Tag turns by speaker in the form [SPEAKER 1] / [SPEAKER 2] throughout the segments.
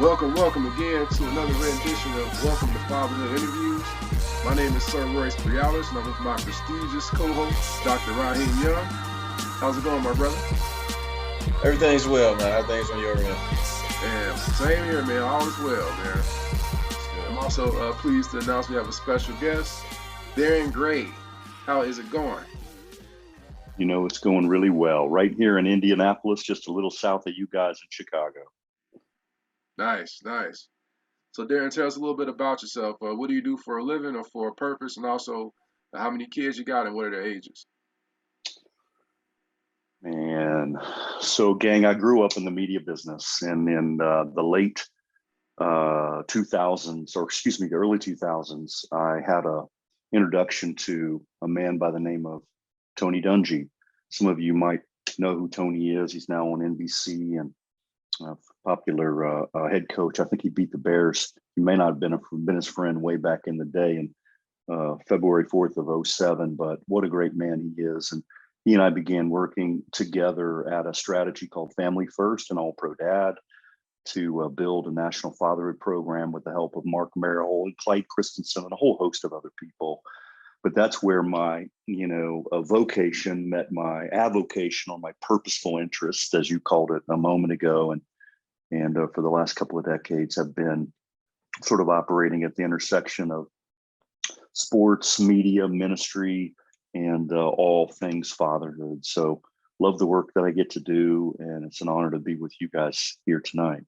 [SPEAKER 1] Welcome again to another rendition of Welcome to Fatherhood Interviews. My name is Sir Royce Briales, and I'm with my prestigious co-host, Dr. Raheem Young. How's it going, my brother?
[SPEAKER 2] Everything's well, man. Everything's on your end.
[SPEAKER 1] Yeah, same here, man. All is well, man. I'm also pleased to announce we have a special guest, Darrin Gray. How is it going?
[SPEAKER 3] You know, it's going really well. Right here in Indianapolis, just a little south of you guys in Chicago.
[SPEAKER 1] Nice. So, Darrin, tell us a little bit about yourself. What do you do for a living or for a purpose? And also, how many kids you got and what are their ages?
[SPEAKER 3] And so, gang, I grew up in the media business, and in the late 2000s, or excuse me, the early 2000s, I had a introduction to a man by the name of Tony Dungy. Some of you might know who Tony is. He's now on NBC and popular head coach. I think he beat the Bears. He may not have been his friend way back in the day in February 4th of 2007, but what a great man he is. And he and I began working together at a strategy called Family First and All Pro Dad to build a national fatherhood program with the help of Mark Merrill and Clyde Christensen and a whole host of other people. But that's where my, vocation met my avocation, or my purposeful interest, as you called it a moment ago. And for the last couple of decades, have been sort of operating at the intersection of sports, media, ministry, and all things fatherhood. So love the work that I get to do, and it's an honor to be with you guys here tonight.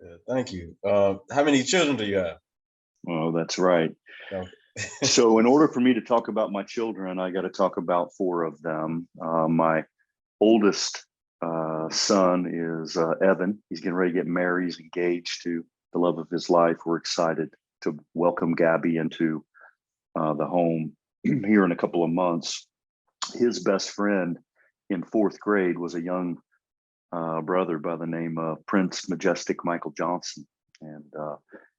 [SPEAKER 2] Yeah, thank you. How many children do you have?
[SPEAKER 3] Oh, that's right.
[SPEAKER 2] No.
[SPEAKER 3] So in order for me to talk about my children, I got to talk about four of them. My oldest son is Evan. He's getting ready to get married. He's engaged to the love of his life. We're excited to welcome Gabby into the home here in a couple of months. His best friend in fourth grade was a young brother by the name of Prince Majestic Michael Johnson. And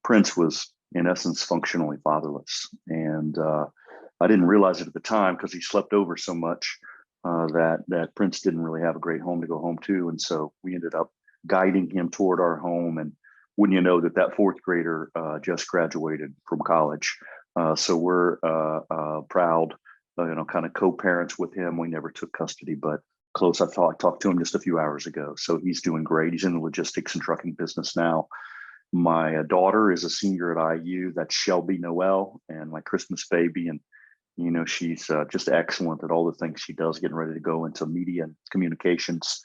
[SPEAKER 3] Prince was, in essence, functionally fatherless. And I didn't realize it at the time because he slept over so much that Prince didn't really have a great home to go home to. And so we ended up guiding him toward our home. And wouldn't you know that fourth grader just graduated from college. So we're proud, kind of co-parents with him. We never took custody, but close. I talked to him just a few hours ago. So he's doing great. He's in the logistics and trucking business now. My daughter is a senior at IU. That's Shelby Noel, and my Christmas baby. And, she's just excellent at all the things she does, getting ready to go into media and communications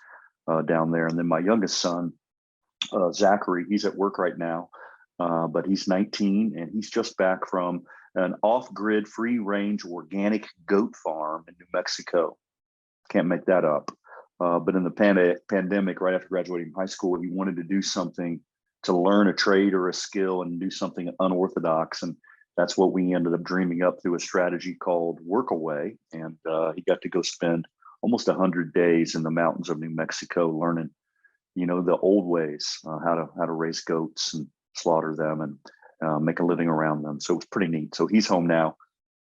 [SPEAKER 3] down there. And then my youngest son, Zachary, he's at work right now, but he's 19 and he's just back from an off-grid, free-range organic goat farm in New Mexico. Can't make that up. But in the pandemic, right after graduating high school, he wanted to do something to learn a trade or a skill and do something unorthodox. And that's what we ended up dreaming up through a strategy called Workaway. And he got to go spend almost 100 days in the mountains of New Mexico learning, the old ways, how to raise goats and slaughter them and make a living around them. So it's pretty neat. So he's home now.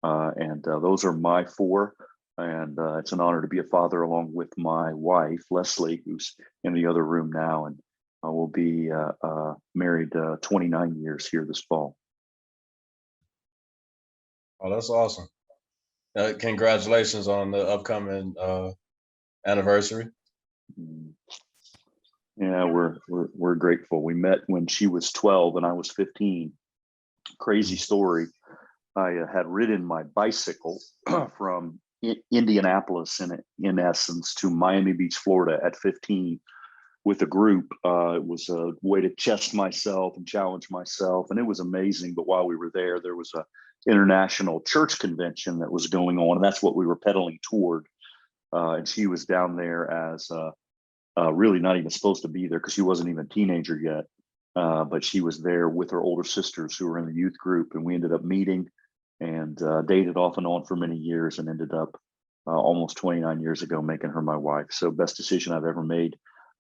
[SPEAKER 3] And those are my four. And it's an honor to be a father along with my wife, Leslie, who's in the other room now. And we'll be married 29 years here this fall.
[SPEAKER 2] Oh, that's awesome. Congratulations on the upcoming anniversary.
[SPEAKER 3] Yeah, we're grateful. We met when she was 12 and I was 15. Crazy story. I had ridden my bicycle from Indianapolis, in essence, to Miami Beach, Florida at 15 with a group. It was a way to test myself and challenge myself. And it was amazing. But while we were there was a international church convention that was going on. And that's what we were pedaling toward. And she was down there as really not even supposed to be there because she wasn't even a teenager yet. But she was there with her older sisters who were in the youth group. And we ended up meeting and dated off and on for many years and ended up almost 29 years ago making her my wife. So best decision I've ever made,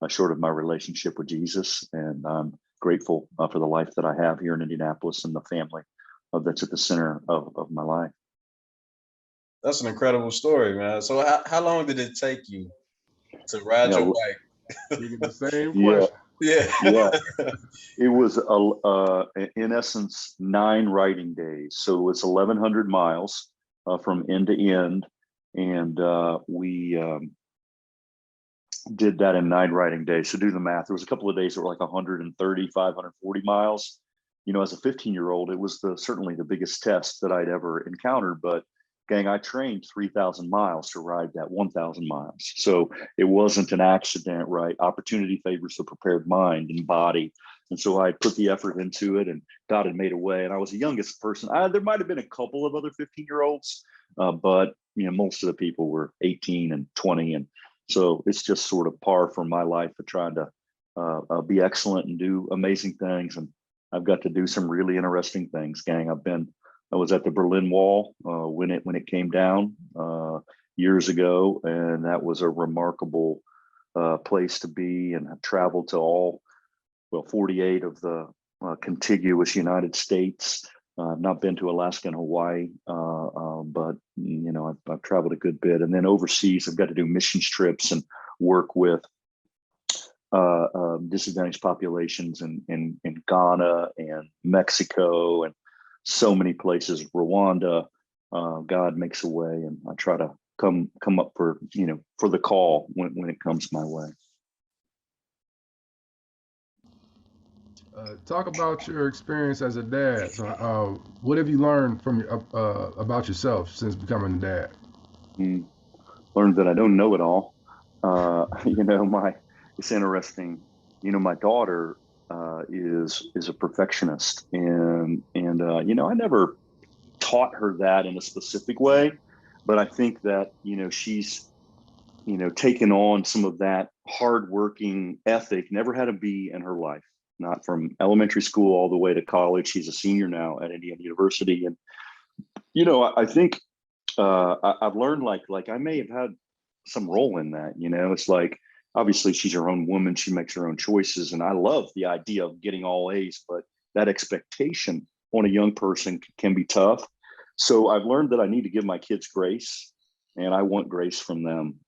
[SPEAKER 3] short of my relationship with Jesus. And I'm grateful for the life that I have here in Indianapolis and the family that's at the center of my life.
[SPEAKER 2] That's an incredible story, man. So how long did it take you to ride your bike
[SPEAKER 1] Thinking the same
[SPEAKER 3] Yeah,
[SPEAKER 1] question.
[SPEAKER 2] Yeah.
[SPEAKER 3] yeah. It was in essence 9 riding days, so it's 1,100 miles from end to end, and we did that in 9 riding days. So do the math. There was a couple of days that were like 130, 540 miles. You know, as a 15-year-old, it was certainly the biggest test that I'd ever encountered. But gang, I trained 3,000 miles to ride that 1,000 miles. So it wasn't an accident, right? Opportunity favors the prepared mind and body. And so I put the effort into it, and God had made a way. And I was the youngest person. There might have been a couple of other 15-year-olds, but you know, most of the people were 18 and 20, and so it's just sort of par for my life of trying to be excellent and do amazing things. And I've got to do some really interesting things, gang. I was at the Berlin Wall when it came down years ago, and that was a remarkable place to be. And I've traveled to 48 of the contiguous United States. I've not been to Alaska and Hawaii, but you know, I've traveled a good bit. And then overseas, I've got to do missions trips and work with disadvantaged populations in Ghana and Mexico and so many places. Rwanda, God makes a way, and I try to come up for the call when it comes my way.
[SPEAKER 1] Talk about your experience as a dad. So, what have you learned from about yourself since becoming a dad?
[SPEAKER 3] Learned that I don't know it all. It's interesting. You know, my daughter is a perfectionist, and I never taught her that in a specific way, but I think that she's taken on some of that hardworking ethic. Never had a B in her life, not from elementary school all the way to college. She's a senior now at Indiana University, and I think I've learned like I may have had some role in that. It's like obviously she's her own woman, she makes her own choices, and I love the idea of getting all A's, but that expectation on a young person can be tough. So I've learned that I need to give my kids grace, and I want grace from them.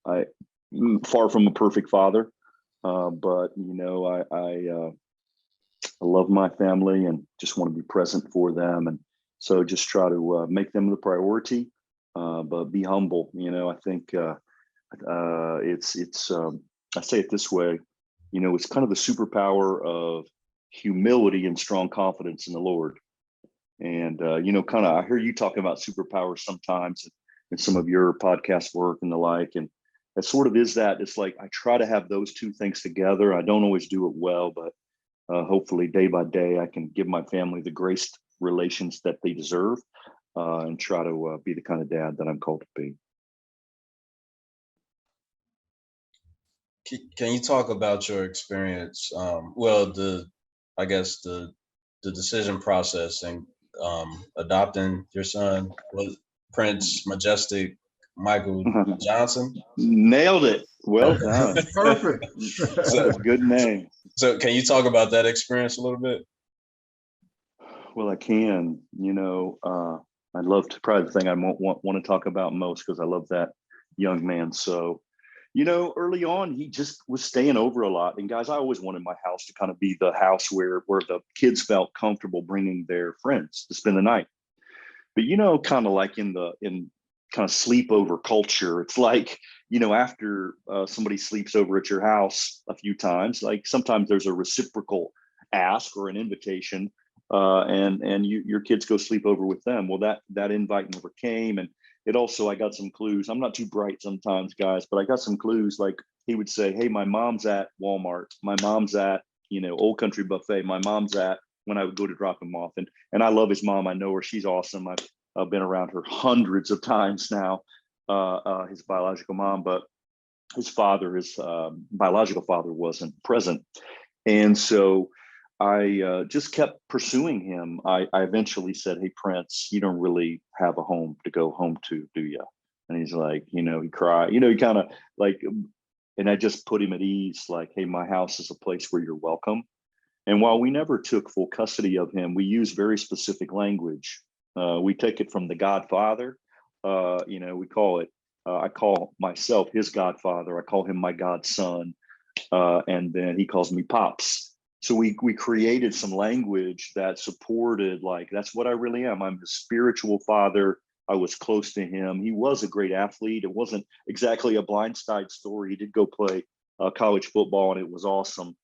[SPEAKER 3] Far from a perfect father, but I love my family and just want to be present for them, and so just try to make them the priority, but be humble. I think it's I say it this way, it's kind of the superpower of humility and strong confidence in the Lord. And kind of I hear you talking about superpowers sometimes in some of your podcast work and the like, and it sort of is that. It's like I try to have those two things together. I don't always do it well, but hopefully day by day I can give my family the grace relations that they deserve, and try to be the kind of dad that I'm called to be.
[SPEAKER 2] Can you talk about your experience? I guess the decision process and adopting your son was Prince Majestic Michael Johnson.
[SPEAKER 3] Nailed it. Well done.
[SPEAKER 1] Perfect.
[SPEAKER 3] That's a good name.
[SPEAKER 2] So can you talk about that experience a little bit?
[SPEAKER 3] Well, I can. I'd love to. Probably the thing I want to talk about most, because I love that young man. So, early on, he just was staying over a lot. And guys, I always wanted my house to kind of be the house where the kids felt comfortable bringing their friends to spend the night. But kind of like in kind of sleepover culture, it's like after somebody sleeps over at your house a few times, like sometimes there's a reciprocal ask or an invitation, and your kids go sleep over with them. Well, that invite never came, and it also, I got some clues. I'm not too bright sometimes, guys, but I got some clues. Like he would say, "Hey, my mom's at Walmart. My mom's at Old Country Buffet. My mom's at," when I would go to drop him off. And I love his mom. I know her. She's awesome. I've been around her hundreds of times now. His biological mom, but his father, his biological father, wasn't present, and so I just kept pursuing him. I eventually said, "Hey, Prince, you don't really have a home to go home to, do you?" And he's like, he cried, he kind of like, and I just put him at ease, like, "Hey, my house is a place where you're welcome." And while we never took full custody of him, we use very specific language. We take it from the Godfather. We call it, I call myself his Godfather. I call him my Godson. And then he calls me Pops. So we created some language that supported, like, that's what I really am. I'm his spiritual father. I was close to him. He was a great athlete. It wasn't exactly a blindside story. He did go play college football, and it was awesome.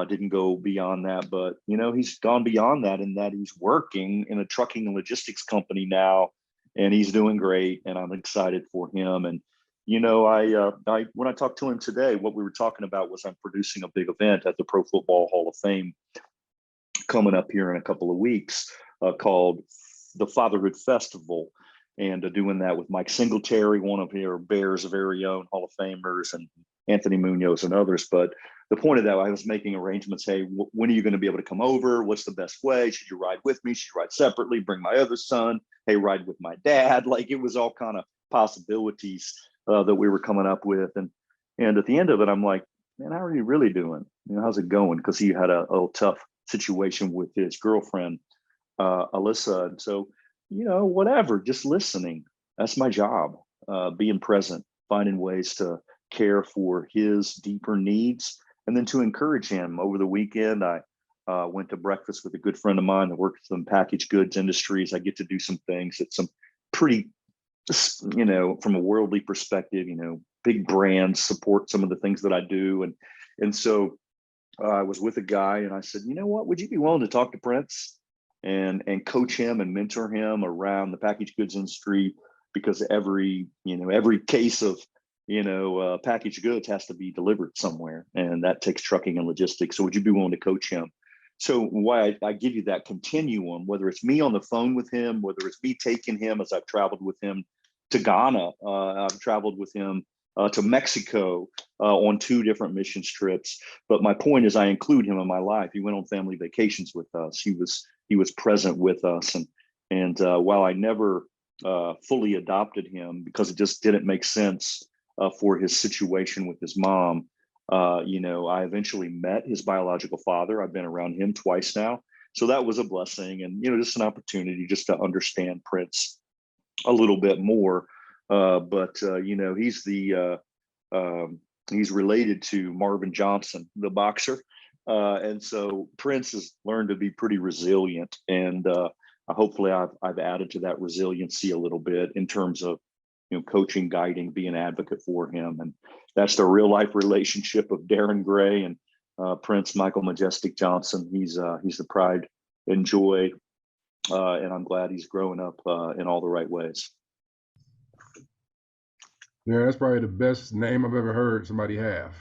[SPEAKER 3] Didn't go beyond that, but he's gone beyond that in that he's working in a trucking and logistics company now, and he's doing great. And I'm excited for him. And I when I talked to him today, what we were talking about was I'm producing a big event at the Pro Football Hall of Fame coming up here in a couple of weeks, called the Fatherhood Festival, and doing that with Mike Singletary, one of your Bears' very own Hall of Famers, and Anthony Munoz and others. But the point of that, I was making arrangements. Hey, when are you going to be able to come over? What's the best way? Should you ride with me? Should you ride separately? Bring my other son. Hey, ride with my dad. Like, it was all kind of possibilities that we were coming up with. And at the end of it, I'm like, man, how are you really doing? How's it going? Because he had a tough situation with his girlfriend, Alyssa. And so, whatever, just listening. That's my job, being present, finding ways to care for his deeper needs, and then to encourage him. Over the weekend, I went to breakfast with a good friend of mine that works in packaged goods industries. I get to do some things that some pretty, from a worldly perspective, big brands support some of the things that I do. And so I was with a guy, and I said, you know what, would you be willing to talk to Prince and coach him and mentor him around the packaged goods industry? Because every case of packaged goods has to be delivered somewhere, and that takes trucking and logistics. So would you be willing to coach him? So why I give you that continuum, whether it's me on the phone with him, whether it's me taking him, as I've traveled with him to Ghana, I've traveled with him to Mexico on 2 different mission trips. But my point is, I include him in my life. He went on family vacations with us. He was present with us, and while I never fully adopted him because it just didn't make sense for his situation with his mom, I eventually met his biological father. I've been around him twice now, so that was a blessing, and just an opportunity just to understand Prince a little bit more. But he's related to Marvin Johnson, the boxer, and so Prince has learned to be pretty resilient, and hopefully I've added to that resiliency a little bit in terms of coaching, guiding, being an advocate for him. And that's the real life relationship of Darrin Gray and Prince Michael Majestic Johnson. He's the pride and joy, and I'm glad he's growing up in all the right ways.
[SPEAKER 1] Yeah, that's probably the best name I've ever heard somebody have.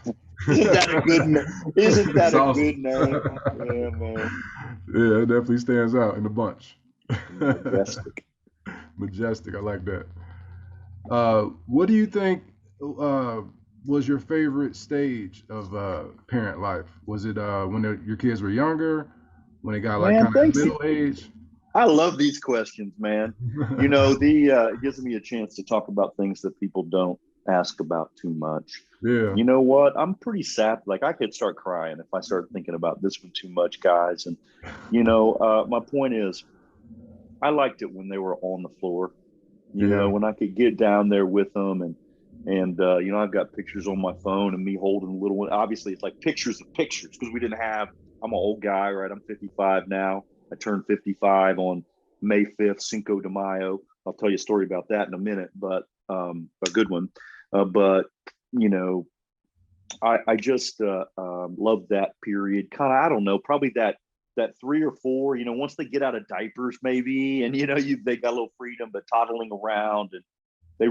[SPEAKER 3] Isn't that a good name? Isn't that a
[SPEAKER 1] awesome.
[SPEAKER 3] good name? Yeah, man.
[SPEAKER 1] Yeah, it definitely stands out in the bunch.
[SPEAKER 3] Majestic.
[SPEAKER 1] Majestic, I like that. What do you think was your favorite stage of parent life? Was it when your kids were younger, when they got like kind of middle age?
[SPEAKER 3] I love these questions, man. It gives me a chance to talk about things that people don't ask about too much.
[SPEAKER 1] Yeah.
[SPEAKER 3] You know what? I'm pretty sad. Like, I could start crying if I started thinking about this one too much, guys. And, my point is, I liked it when they were on the floor, when I could get down there with them, and I've got pictures on my phone of me holding a little one. Obviously, it's like pictures of pictures, because I'm an old guy, right? I'm 55 now. I turned 55 on May 5th, Cinco de Mayo. I'll tell you a story about that in a minute, but a good one. But I just love that period. Kind of, I don't know, probably that 3 or 4. Once they get out of diapers, maybe, and they got a little freedom, but toddling around, and the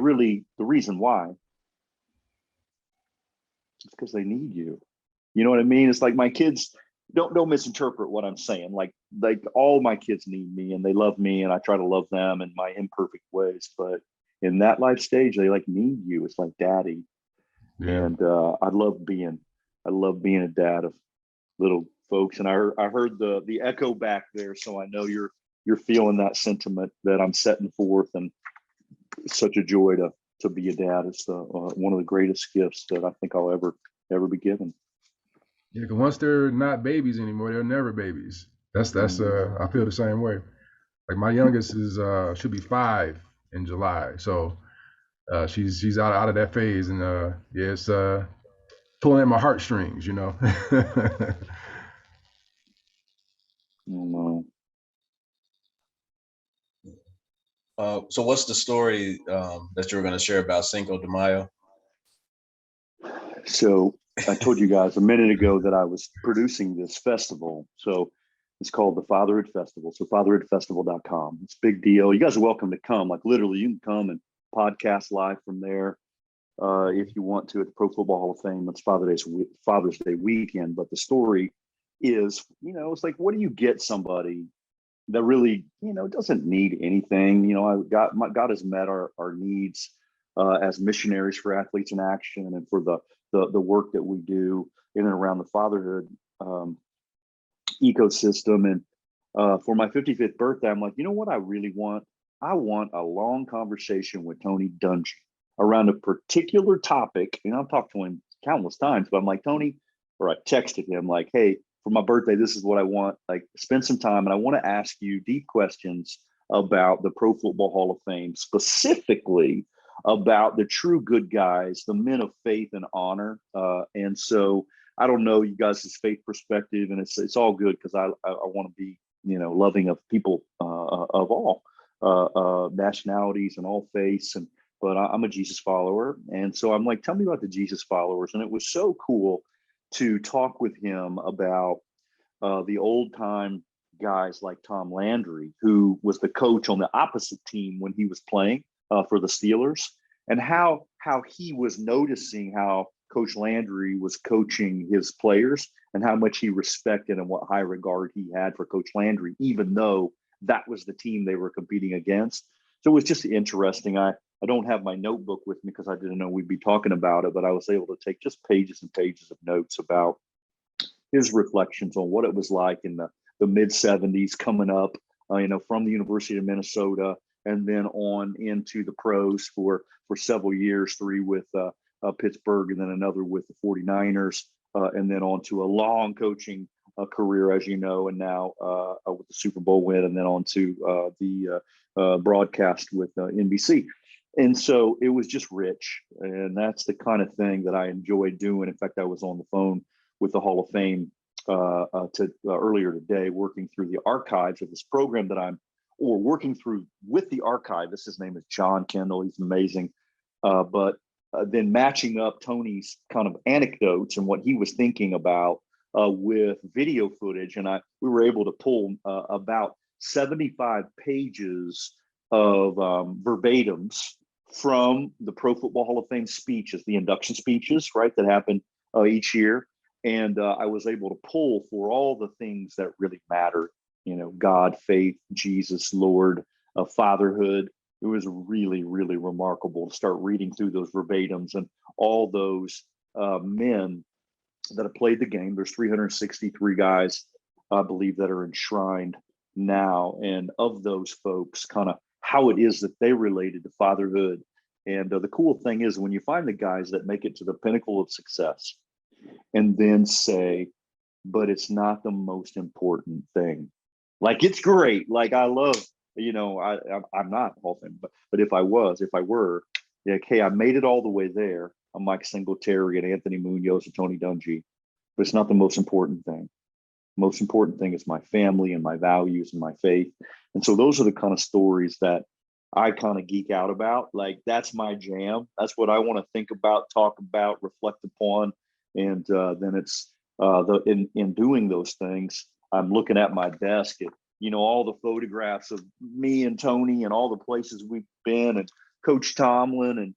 [SPEAKER 3] reason why is because they need you. You know what I mean? It's like my kids. Don't misinterpret what I'm saying. Like all my kids need me, and they love me, and I try to love them in my imperfect ways. But in that life stage, they need you. It's like daddy. Yeah. And I love being a dad of little folks. And I heard the echo back there, so I know you're feeling that sentiment that I'm setting forth. And it's such a joy to be a dad. It's one of the greatest gifts that I think I'll ever be given.
[SPEAKER 1] Yeah, because once they're not babies anymore, they're never babies. That's I feel the same way. Like my youngest is should be 5 in July, so she's out of that phase, and it's pulling at my heartstrings, you know.
[SPEAKER 3] Mm,
[SPEAKER 2] So what's the story that you were going to share about Cinco de Mayo?
[SPEAKER 3] So I told you guys a minute ago that I was producing this festival. So it's called the Fatherhood Festival. So fatherhoodfestival.com. It's a big deal. You guys are welcome to come. Like literally, you can come and podcast live from there if you want to at the Pro Football Hall of Fame. It's Father's Day weekend. But the story is, it's like, what do you get somebody that really, doesn't need anything? God has met our needs as missionaries for Athletes in Action and for the work that we do in and around the fatherhood ecosystem. And for my 55th birthday, I'm like, you know what I really want? I want a long conversation with Tony Dungy around a particular topic. And I've talked to him countless times, but I'm like, Tony, or I texted him like, hey, for my birthday, this is what I want. Like, spend some time. And I want to ask you deep questions about the Pro Football Hall of Fame, specifically about the true good guys, the men of faith and honor. And so I don't know you guys' faith perspective, and it's all good because I want to be, loving of people of all nationalities and all faiths. But I'm a Jesus follower. And so I'm like, tell me about the Jesus followers. And it was so cool to talk with him about the old time guys like Tom Landry, who was the coach on the opposite team when he was playing for the Steelers, and how he was noticing how Coach Landry was coaching his players and how much he respected and what high regard he had for Coach Landry, even though that was the team they were competing against. So it was just interesting. I don't have my notebook with me because I didn't know we'd be talking about it, but I was able to take just pages and pages of notes about his reflections on what it was like in the mid 70s coming up, from the University of Minnesota and then on into the pros for several years, 3 with Pittsburgh and then another with the 49ers, and then on to a long coaching career, as you know, and now with the Super Bowl win and then on to the broadcast with NBC. And so it was just rich. And that's the kind of thing that I enjoyed doing. In fact, I was on the phone with the Hall of Fame earlier today, working through the archives of this program working through with the archivist. His name is John Kendall. He's amazing. But then matching up Tony's kind of anecdotes and what he was thinking about with video footage. And we were able to pull about 75 pages of verbatims from the Pro Football Hall of Fame speeches, the induction speeches, right, that happen each year. And I was able to pull for all the things that really matter, God, faith, Jesus, Lord, fatherhood. It was really, really remarkable to start reading through those verbatims and all those men that have played the game. There's 363 guys, I believe, that are enshrined now. And of those folks, kind of how it is that they related to fatherhood. And the cool thing is when you find the guys that make it to the pinnacle of success and then say, but it's not the most important thing. Like, it's great. Like, I love, I'm not Hall of Fame, but if I were, like, hey, I made it all the way there. I'm Mike Singletary and Anthony Munoz and Tony Dungy, but it's not the most important thing. Most important thing is my family and my values and my faith. And so those are the kind of stories that I kind of geek out about. Like, that's my jam. That's what I want to think about, talk about, reflect upon. And then it's in doing those things, I'm looking at my desk at, all the photographs of me and Tony and all the places we've been and Coach Tomlin and,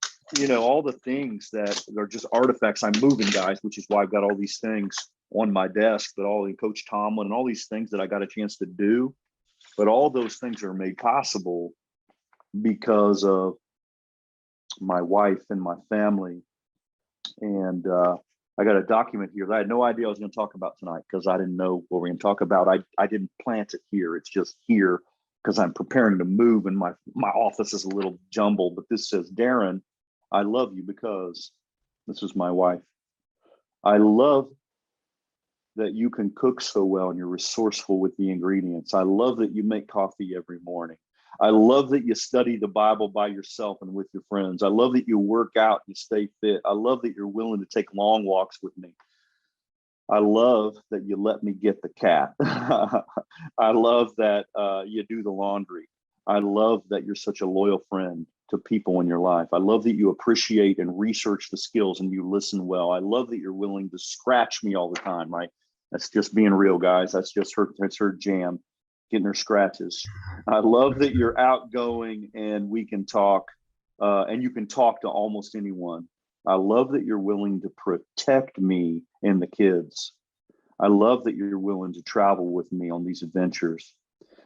[SPEAKER 3] all the things that are just artifacts. I'm moving, guys, which is why I've got all these things on my desk, but all in Coach Tomlin and all these things that I got a chance to do. But all those things are made possible because of my wife and my family. And I got a document here that I had no idea I was going to talk about tonight because I didn't know what we're going to talk about. I didn't plant it here. It's just here because I'm preparing to move and my office is a little jumbled. But this says, Darrin, I love you because this is my wife. I love that you can cook so well and you're resourceful with the ingredients. I love that you make coffee every morning. I love that you study the Bible by yourself and with your friends. I love that you work out and you stay fit. I love that you're willing to take long walks with me. I love that you let me get the cat. I love that you do the laundry. I love that you're such a loyal friend to people in your life. I love that you appreciate and research the skills and you listen well. I love that you're willing to scratch me all the time, right? That's just being real, guys. That's her jam, getting her scratches. I love that you're outgoing and we can talk, and you can talk to almost anyone. I love that you're willing to protect me and the kids. I love that you're willing to travel with me on these adventures.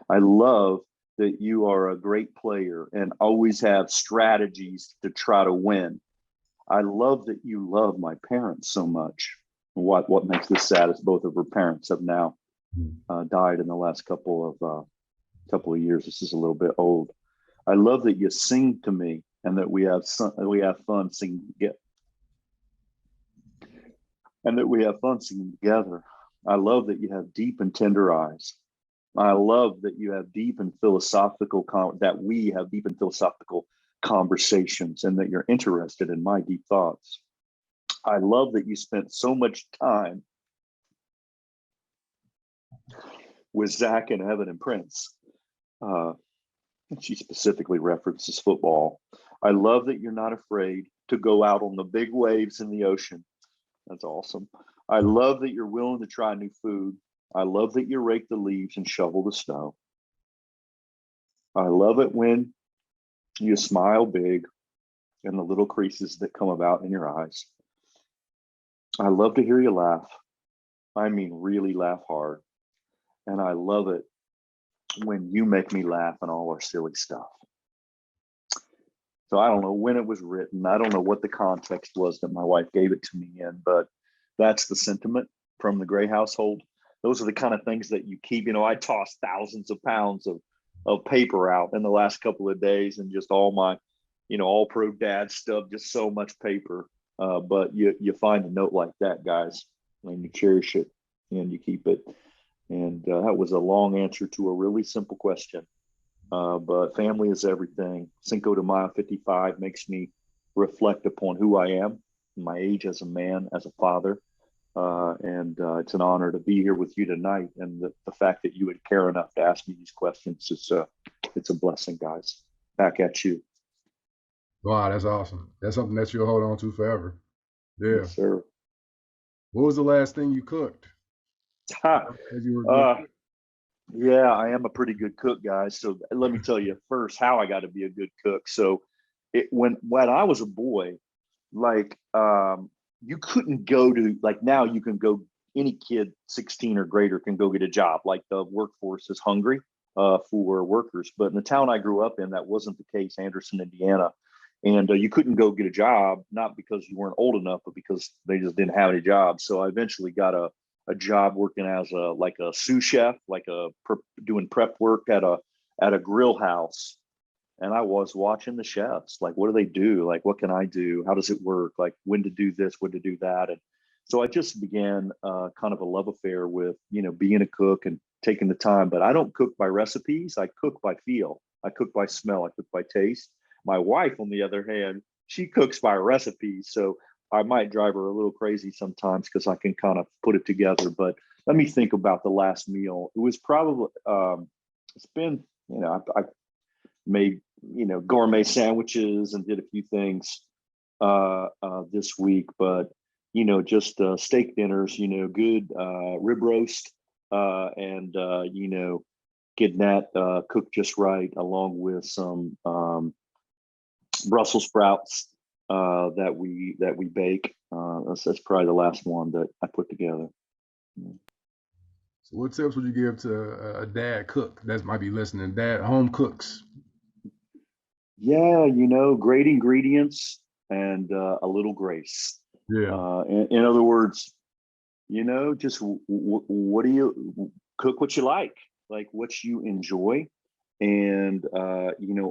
[SPEAKER 3] I love that you are a great player and always have strategies to try to win. I love that you love my parents so much. What makes this sad is both of her parents have now died in the last couple of years. This is a little bit old. I love that you sing to me and that we have fun singing together. I love that you have deep and tender eyes. I love that you have deep and philosophical conversations and that you're interested in my deep thoughts. I love that you spent so much time with Zach and Evan and Prince. She specifically references football. I love that you're not afraid to go out on the big waves in the ocean. That's awesome. I love that you're willing to try new food. I love that you rake the leaves and shovel the snow. I love it when you smile big and the little creases that come about in your eyes. I love to hear you laugh. I mean, really laugh hard. And I love it when you make me laugh and all our silly stuff. So I don't know when it was written. I don't know what the context was that my wife gave it to me in, but that's the sentiment from the Gray household. Those are the kind of things that you keep. You know, I tossed thousands of pounds of paper out in the last couple of days and just all my, all pro dad stuff, just so much paper. But you find a note like that, guys, and you cherish it and you keep it. And that was a long answer to a really simple question. But family is everything. Cinco de Mayo 55 makes me reflect upon who I am, my age as a man, as a father. And it's an honor to be here with you tonight. And the fact that you would care enough to ask me these questions, it's a blessing, guys. Back at you.
[SPEAKER 1] Wow, that's awesome. That's something that you'll hold on to forever. Yeah.
[SPEAKER 3] Yes, sir.
[SPEAKER 1] What was the last thing you cooked? As you were
[SPEAKER 3] Yeah, I am a pretty good cook, guys. So let me tell you first how I got to be a good cook. So when I was a boy, you couldn't go to, now you can go, any kid 16 or greater can go get a job. Like the workforce is hungry for workers. But in the town I grew up in, that wasn't the case, Anderson, Indiana. And you couldn't go get a job, not because you weren't old enough, but because they just didn't have any jobs. So I eventually got a job working as a sous chef, doing prep work at a grill house. And I was watching the chefs, what do they do? What can I do? How does it work? When to do this, when to do that. And so I just began kind of a love affair with, being a cook and taking the time. But I don't cook by recipes. I cook by feel. I cook by smell. I cook by taste. My wife, on the other hand, she cooks by recipes. So I might drive her a little crazy sometimes because I can kind of put it together. But let me think about the last meal. It was probably, it's been, I made, gourmet sandwiches and did a few things this week. But, just steak dinners, good rib roast and, getting that cooked just right, along with some Brussels sprouts that we bake. That's probably the last one that I put together.
[SPEAKER 1] So what tips would you give to a dad cook that might be listening? Dad home cooks.
[SPEAKER 3] Yeah, great ingredients and a little grace.
[SPEAKER 1] Yeah.
[SPEAKER 3] In other words, just what do you cook? What you like what you enjoy. And,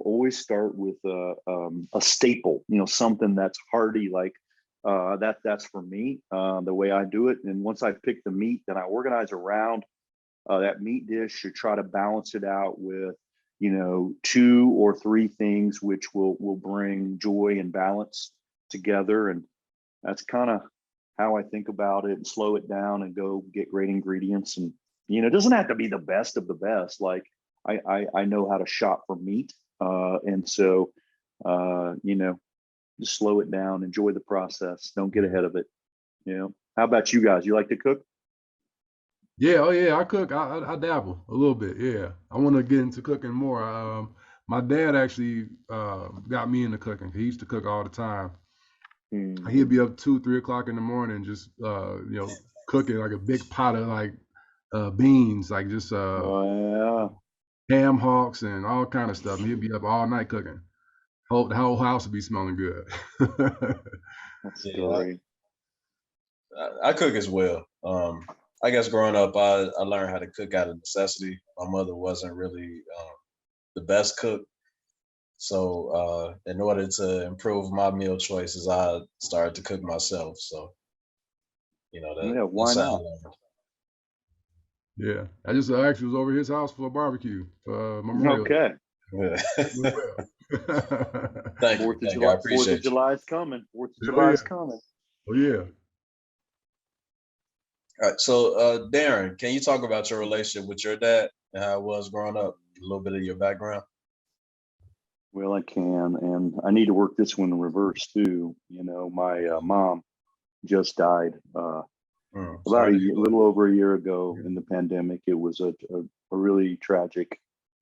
[SPEAKER 3] always start with a staple, something that's hearty, that's for me, the way I do it. And once I pick the meat, then I organize around that meat dish to try to balance it out with, 2 or 3 things which will bring joy and balance together. And that's kind of how I think about it, and slow it down and go get great ingredients. And, it doesn't have to be the best of the best. Like I know how to shop for meat. And so, just slow it down, enjoy the process. Don't get ahead of it. How about you guys? You like to cook?
[SPEAKER 1] Yeah, oh yeah, I cook. I dabble a little bit. Yeah, I want to get into cooking more. My dad actually got me into cooking. He used to cook all the time. He'd be up 2, 3 o'clock in the morning, just cooking like a big pot of like beans, like just
[SPEAKER 3] Oh,
[SPEAKER 1] ham hocks and all kind of stuff. And he'd be up all night cooking. The whole house would be smelling good.
[SPEAKER 3] that's
[SPEAKER 2] Yeah,
[SPEAKER 3] great.
[SPEAKER 2] I cook as well. I guess growing up, I learned how to cook out of necessity. My mother wasn't really the best cook. So in order to improve my meal choices, I started to cook myself. So,
[SPEAKER 3] Yeah, why
[SPEAKER 2] that's how I
[SPEAKER 3] not?
[SPEAKER 2] learned.
[SPEAKER 1] Yeah, I just actually was over his house for a barbecue for Memorial Day.
[SPEAKER 3] Okay.
[SPEAKER 2] Yeah.
[SPEAKER 1] Doing well.
[SPEAKER 2] Thank you.
[SPEAKER 3] Fourth of
[SPEAKER 2] Thank you. I
[SPEAKER 3] July. Fourth of
[SPEAKER 2] appreciate you.
[SPEAKER 3] July is coming. Fourth of
[SPEAKER 1] Oh
[SPEAKER 3] July
[SPEAKER 1] yeah,
[SPEAKER 3] is coming.
[SPEAKER 1] oh yeah.
[SPEAKER 2] All right. So, Darrin, can you talk about your relationship with your dad and how it was growing up? A little bit of your background.
[SPEAKER 3] Well, I can, and I need to work this one in reverse too. My mom just died about
[SPEAKER 2] Sorry to hear that.
[SPEAKER 3] little over a year ago in the pandemic. It was a really tragic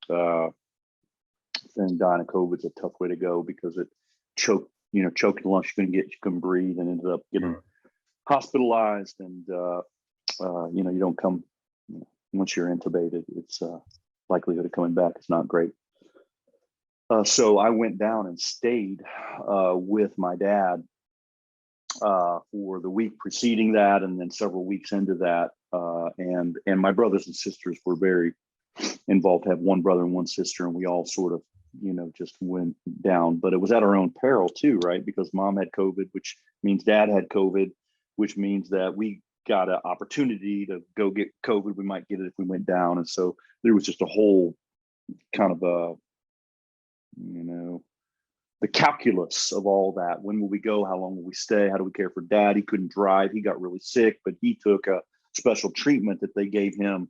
[SPEAKER 3] thing. Dying of COVID is a tough way to go because it choked the lungs. She couldn't breathe, and ended up getting hospitalized. And you don't come once you're intubated. It's likelihood of coming back is not great. So I went down and stayed with my dad for the week preceding that, and then several weeks into that. And my brothers and sisters were very involved. I have one brother and one sister, and we all sort of, just went down. But it was at our own peril too, right? Because mom had COVID, which means dad had COVID, which means that we got an opportunity to go get COVID. We might get it if we went down. And so there was just a whole kind of a, the calculus of all that. When will we go? How long will we stay? How do we care for dad? He couldn't drive. He got really sick, but he took a special treatment that they gave him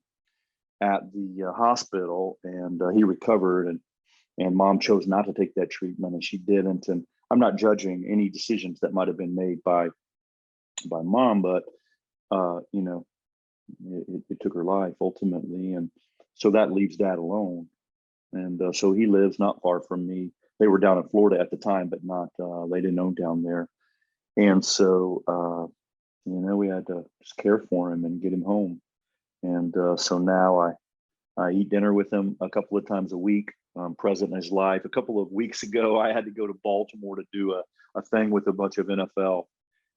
[SPEAKER 3] at the hospital, and he recovered. And mom chose not to take that treatment, and she didn't. And I'm not judging any decisions that might have been made by mom, but it took her life ultimately. And so that leaves dad alone. And so he lives not far from me. They were down in Florida at the time, but not, they didn't own down there. And so, we had to just care for him and get him home. And so now I eat dinner with him a couple of times a week. I'm present in his life. A couple of weeks ago, I had to go to Baltimore to do a thing with a bunch of NFL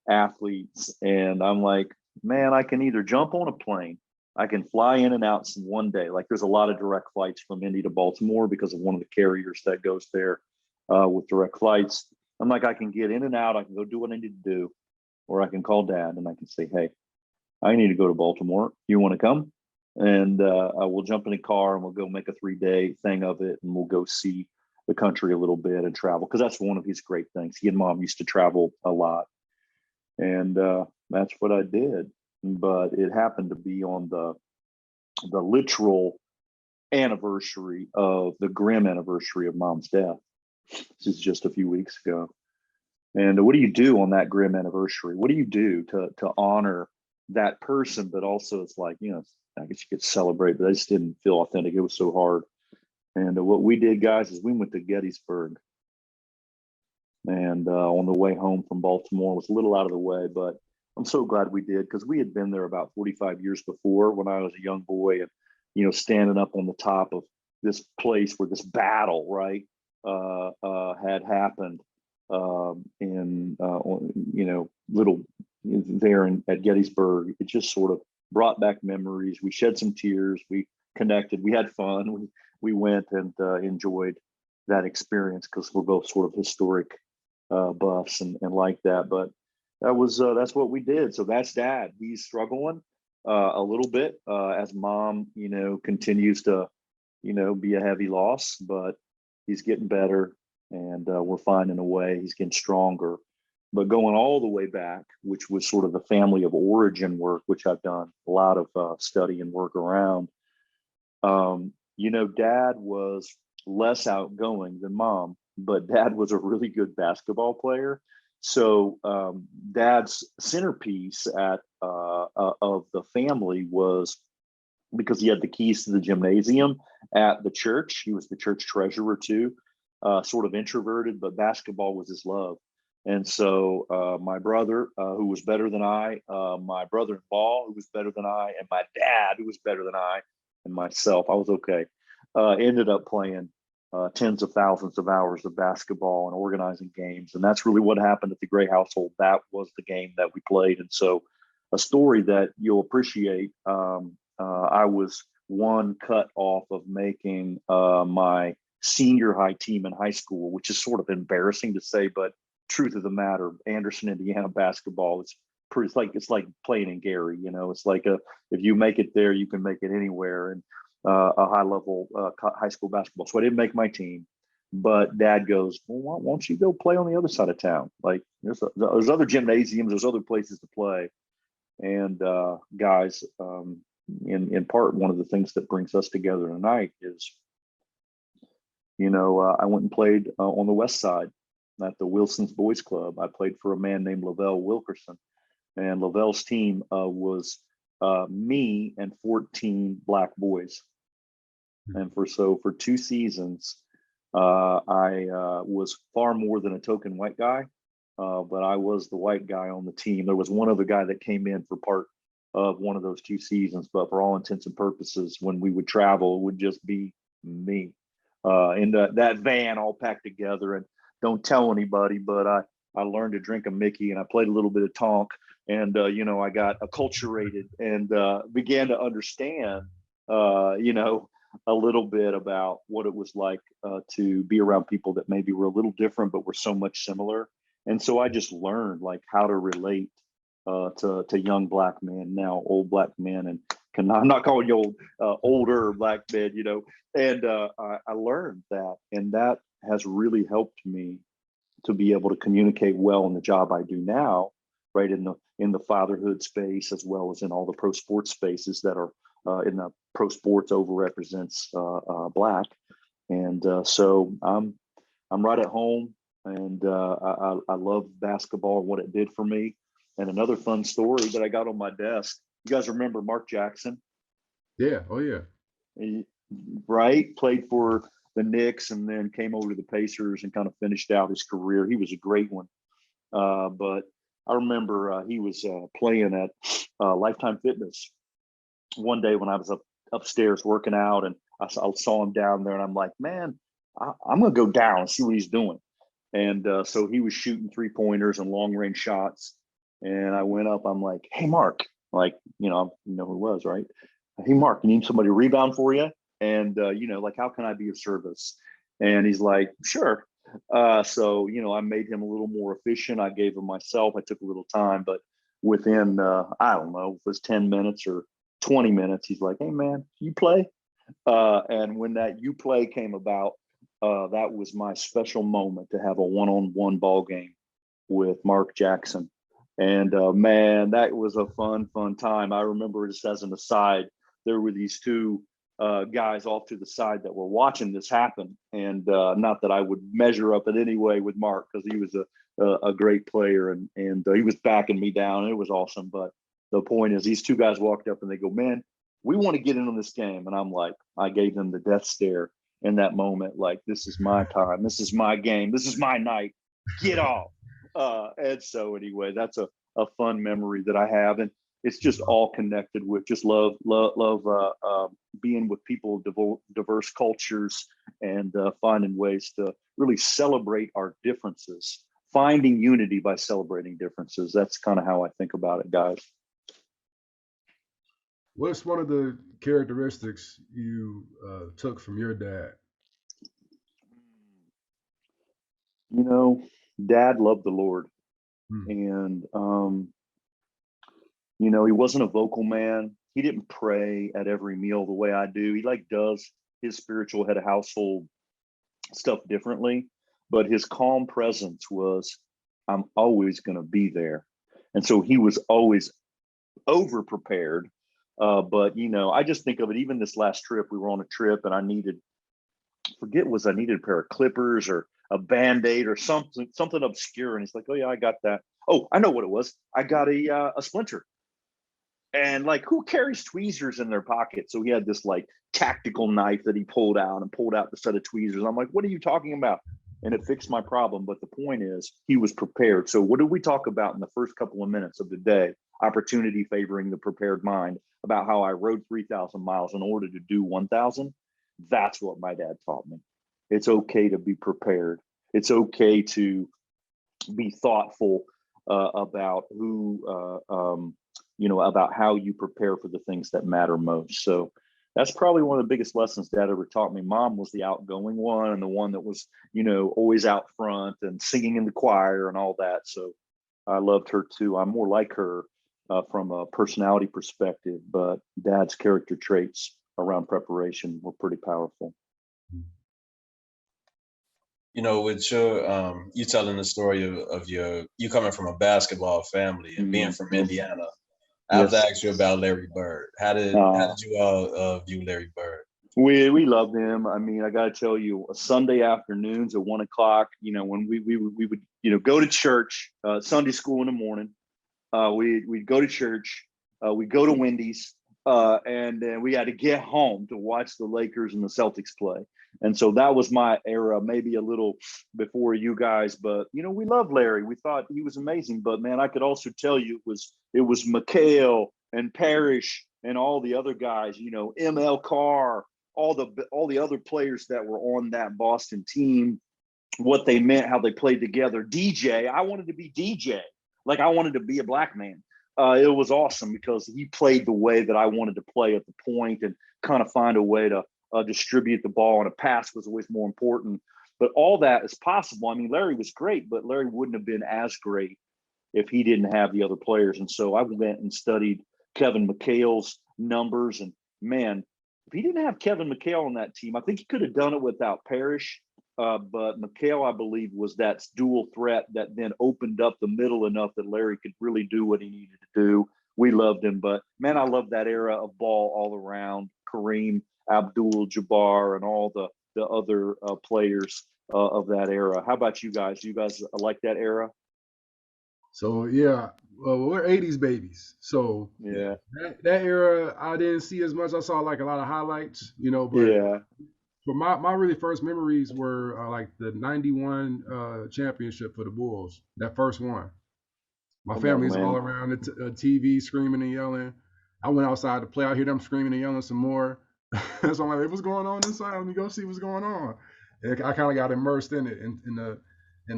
[SPEAKER 3] athletes. And I'm like, man, I can either jump on a plane, I can fly in and out in one day. Like there's a lot of direct flights from Indy to Baltimore because of one of the carriers that goes there with direct flights. I'm like, I can get in and out. I can go do what I need to do, or I can call dad and I can say, hey, I need to go to Baltimore. You want to come? And I will jump in a car and we'll go make a 3-day thing of it. And we'll go see the country a little bit and travel. Cause that's one of his great things. He and mom used to travel a lot. And that's what I did. But it happened to be on the literal anniversary of the grim anniversary of mom's death. This is just a few weeks ago. And what do you do on that grim anniversary? What do you do to honor that person? But also it's like, I guess you could celebrate, but I just didn't feel authentic. It was so hard. And what we did, guys, is we went to Gettysburg. And on the way home from Baltimore, it was a little out of the way, but I'm so glad we did, because we had been there about 45 years before when I was a young boy, and standing up on the top of this place where this battle, right, had happened in little there at Gettysburg. It just sort of brought back memories. We shed some tears. We connected. We had fun. We went and enjoyed that experience because we're both sort of historic buffs and like that. But that's what we did. So that's dad. He's struggling a little bit as mom, continues to be a heavy loss, but he's getting better, and we're finding a way. He's getting stronger. But going all the way back, which was sort of the family of origin work, which I've done a lot of study and work around. Dad was less outgoing than Mom, but Dad was a really good basketball player. So Dad's centerpiece of the family was, because he had the keys to the gymnasium at the church. He was the church treasurer too, sort of introverted, but basketball was his love. And so my brother, who was better than I, my brother-in-law, who was better than I, and my dad, who was better than I, and myself, I was okay, ended up playing tens of thousands of hours of basketball and organizing games. And that's really what happened at the Gray household. That was the game that we played. And so a story that you'll appreciate, I was one cut off of making my senior high team in high school, which is sort of embarrassing to say, but truth of the matter, Anderson, Indiana basketball is pretty, it's like playing in Gary, it's like if you make it there, you can make it anywhere. And a high level high school basketball. So I didn't make my team, but Dad goes, well, why don't you go play on the other side of town? Like there's other gymnasiums, there's other places to play. And guys, in part, one of the things that brings us together tonight is, I went and played on the West Side at the Wilson's Boys Club. I played for a man named Lavelle Wilkerson, and Lavelle's team was me and 14 black boys. And for 2 seasons, I was far more than a token white guy, but I was the white guy on the team. There was one other guy that came in for part of one of those 2 seasons, but for all intents and purposes, when we would travel, it would just be me in that van all packed together. And don't tell anybody, but I learned to drink a Mickey, and I played a little bit of Tonk, and I got acculturated and began to understand, a little bit about what it was like to be around people that maybe were a little different, but were so much similar. And so I just learned like how to relate to young black men, now old black men, and I'm not calling you old, older black men, and I learned that, and that has really helped me to be able to communicate well in the job I do now, right, in the fatherhood space, as well as in all the pro sports spaces that are in the pro sports overrepresents black. And so I'm right at home, and I love basketball and what it did for me. And another fun story that I got on my desk, you guys remember Mark Jackson?
[SPEAKER 1] Yeah. Oh yeah.
[SPEAKER 3] Right, played for the Knicks and then came over to the Pacers and kind of finished out his career. He was a great one. But I remember he was playing at Lifetime Fitness one day when I was upstairs working out, and I saw him down there, and I'm like, man, I'm going to go down and see what he's doing. And so he was shooting 3-pointers and long range shots. And I went up, I'm like, hey, Mark, like, you know who it was, right? Hey, Mark, you need somebody to rebound for you? And, like, how can I be of service? And he's like, sure. So, I made him a little more efficient. I gave him myself. I took a little time, but within, I don't know, if it was 10 minutes or 20 minutes, he's like, hey, man, you play? And when that you play came about, that was my special moment to have a one-on-one ball game with Mark Jackson. And man, that was a fun time. I remember, just as an aside, there were these two guys off to the side that were watching this happen. And not that I would measure up in any way with Mark, because he was a great player, and he was backing me down. It was awesome. But the point is, these two guys walked up and they go, man, we want to get in on this game. And I'm like, I gave them the death stare in that moment. Like, this is my time. This is my game. This is my night. Get off. And so anyway, that's a fun memory that I have. And it's just all connected with just love being with people of diverse cultures, and finding ways to really celebrate our differences, finding unity by celebrating differences. That's kind of how I think about it, guys.
[SPEAKER 1] What's one of the characteristics you took from your dad?
[SPEAKER 3] Dad loved the Lord. And, he wasn't a vocal man. He didn't pray at every meal the way I do. He does his spiritual head of household stuff differently, but his calm presence was, I'm always going to be there. And so he was always over prepared. But, you know, I just think of it, even this last trip, we were on a trip and I needed a pair of clippers or a Band-Aid or something obscure. And he's like, oh yeah, I got that. Oh, I know what it was. I got a splinter. And like, who carries tweezers in their pocket? So he had this like tactical knife that he pulled out the set of tweezers. I'm like, what are you talking about? And it fixed my problem. But the point is, he was prepared. So what did we talk about in the first couple of minutes of the day? Opportunity favoring the prepared mind, about how I rode 3,000 miles in order to do 1,000. That's what my dad taught me. It's okay to be prepared. It's okay to be thoughtful about about how you prepare for the things that matter most. So that's probably one of the biggest lessons Dad ever taught me. Mom was the outgoing one and the one that was, always out front and singing in the choir and all that. So I loved her too. I'm more like her from a personality perspective, but Dad's character traits around preparation were pretty powerful.
[SPEAKER 2] With your you telling the story of you coming from a basketball family and being from Indiana. I have to ask you about Larry Bird. How did you all view Larry Bird?
[SPEAKER 3] We loved him. I mean, I got to tell you, Sunday afternoons at 1:00, when we would go to church, Sunday school in the morning. We'd go to church. We'd go to Wendy's, and then we had to get home to watch the Lakers and the Celtics play. And so that was my era, maybe a little before you guys, but we loved Larry. We thought he was amazing. But man, I could also tell you it was McHale and Parrish and all the other guys, ML Carr, all the other players that were on that Boston team, what they meant, how they played together. DJ, I wanted to be DJ. Like I wanted to be a black man. It was awesome because he played the way that I wanted to play at the point and kind of find a way to distribute the ball, and a pass was always more important. But all that is possible. I mean, Larry was great, but Larry wouldn't have been as great if he didn't have the other players. And so I went and studied Kevin McHale's numbers. And man, if he didn't have Kevin McHale on that team, I think he could have done it without Parrish. But McHale, I believe, was that dual threat that then opened up the middle enough that Larry could really do what he needed to do. We loved him. But man, I love that era of ball all around. Kareem Abdul-Jabbar and all the other players of that era. How about you guys? Do you guys like that era?
[SPEAKER 1] So yeah, we're 80s babies. So
[SPEAKER 3] yeah,
[SPEAKER 1] that era I didn't see as much. I saw like a lot of highlights, but
[SPEAKER 3] yeah.
[SPEAKER 1] But my really first memories were like the 91 championship for the Bulls, that first one. My family's all around the TV screaming and yelling. I went outside to play. I hear them screaming and yelling some more. So I'm like, hey, what's going on inside? Let me go see what's going on. And I kind of got immersed in it, in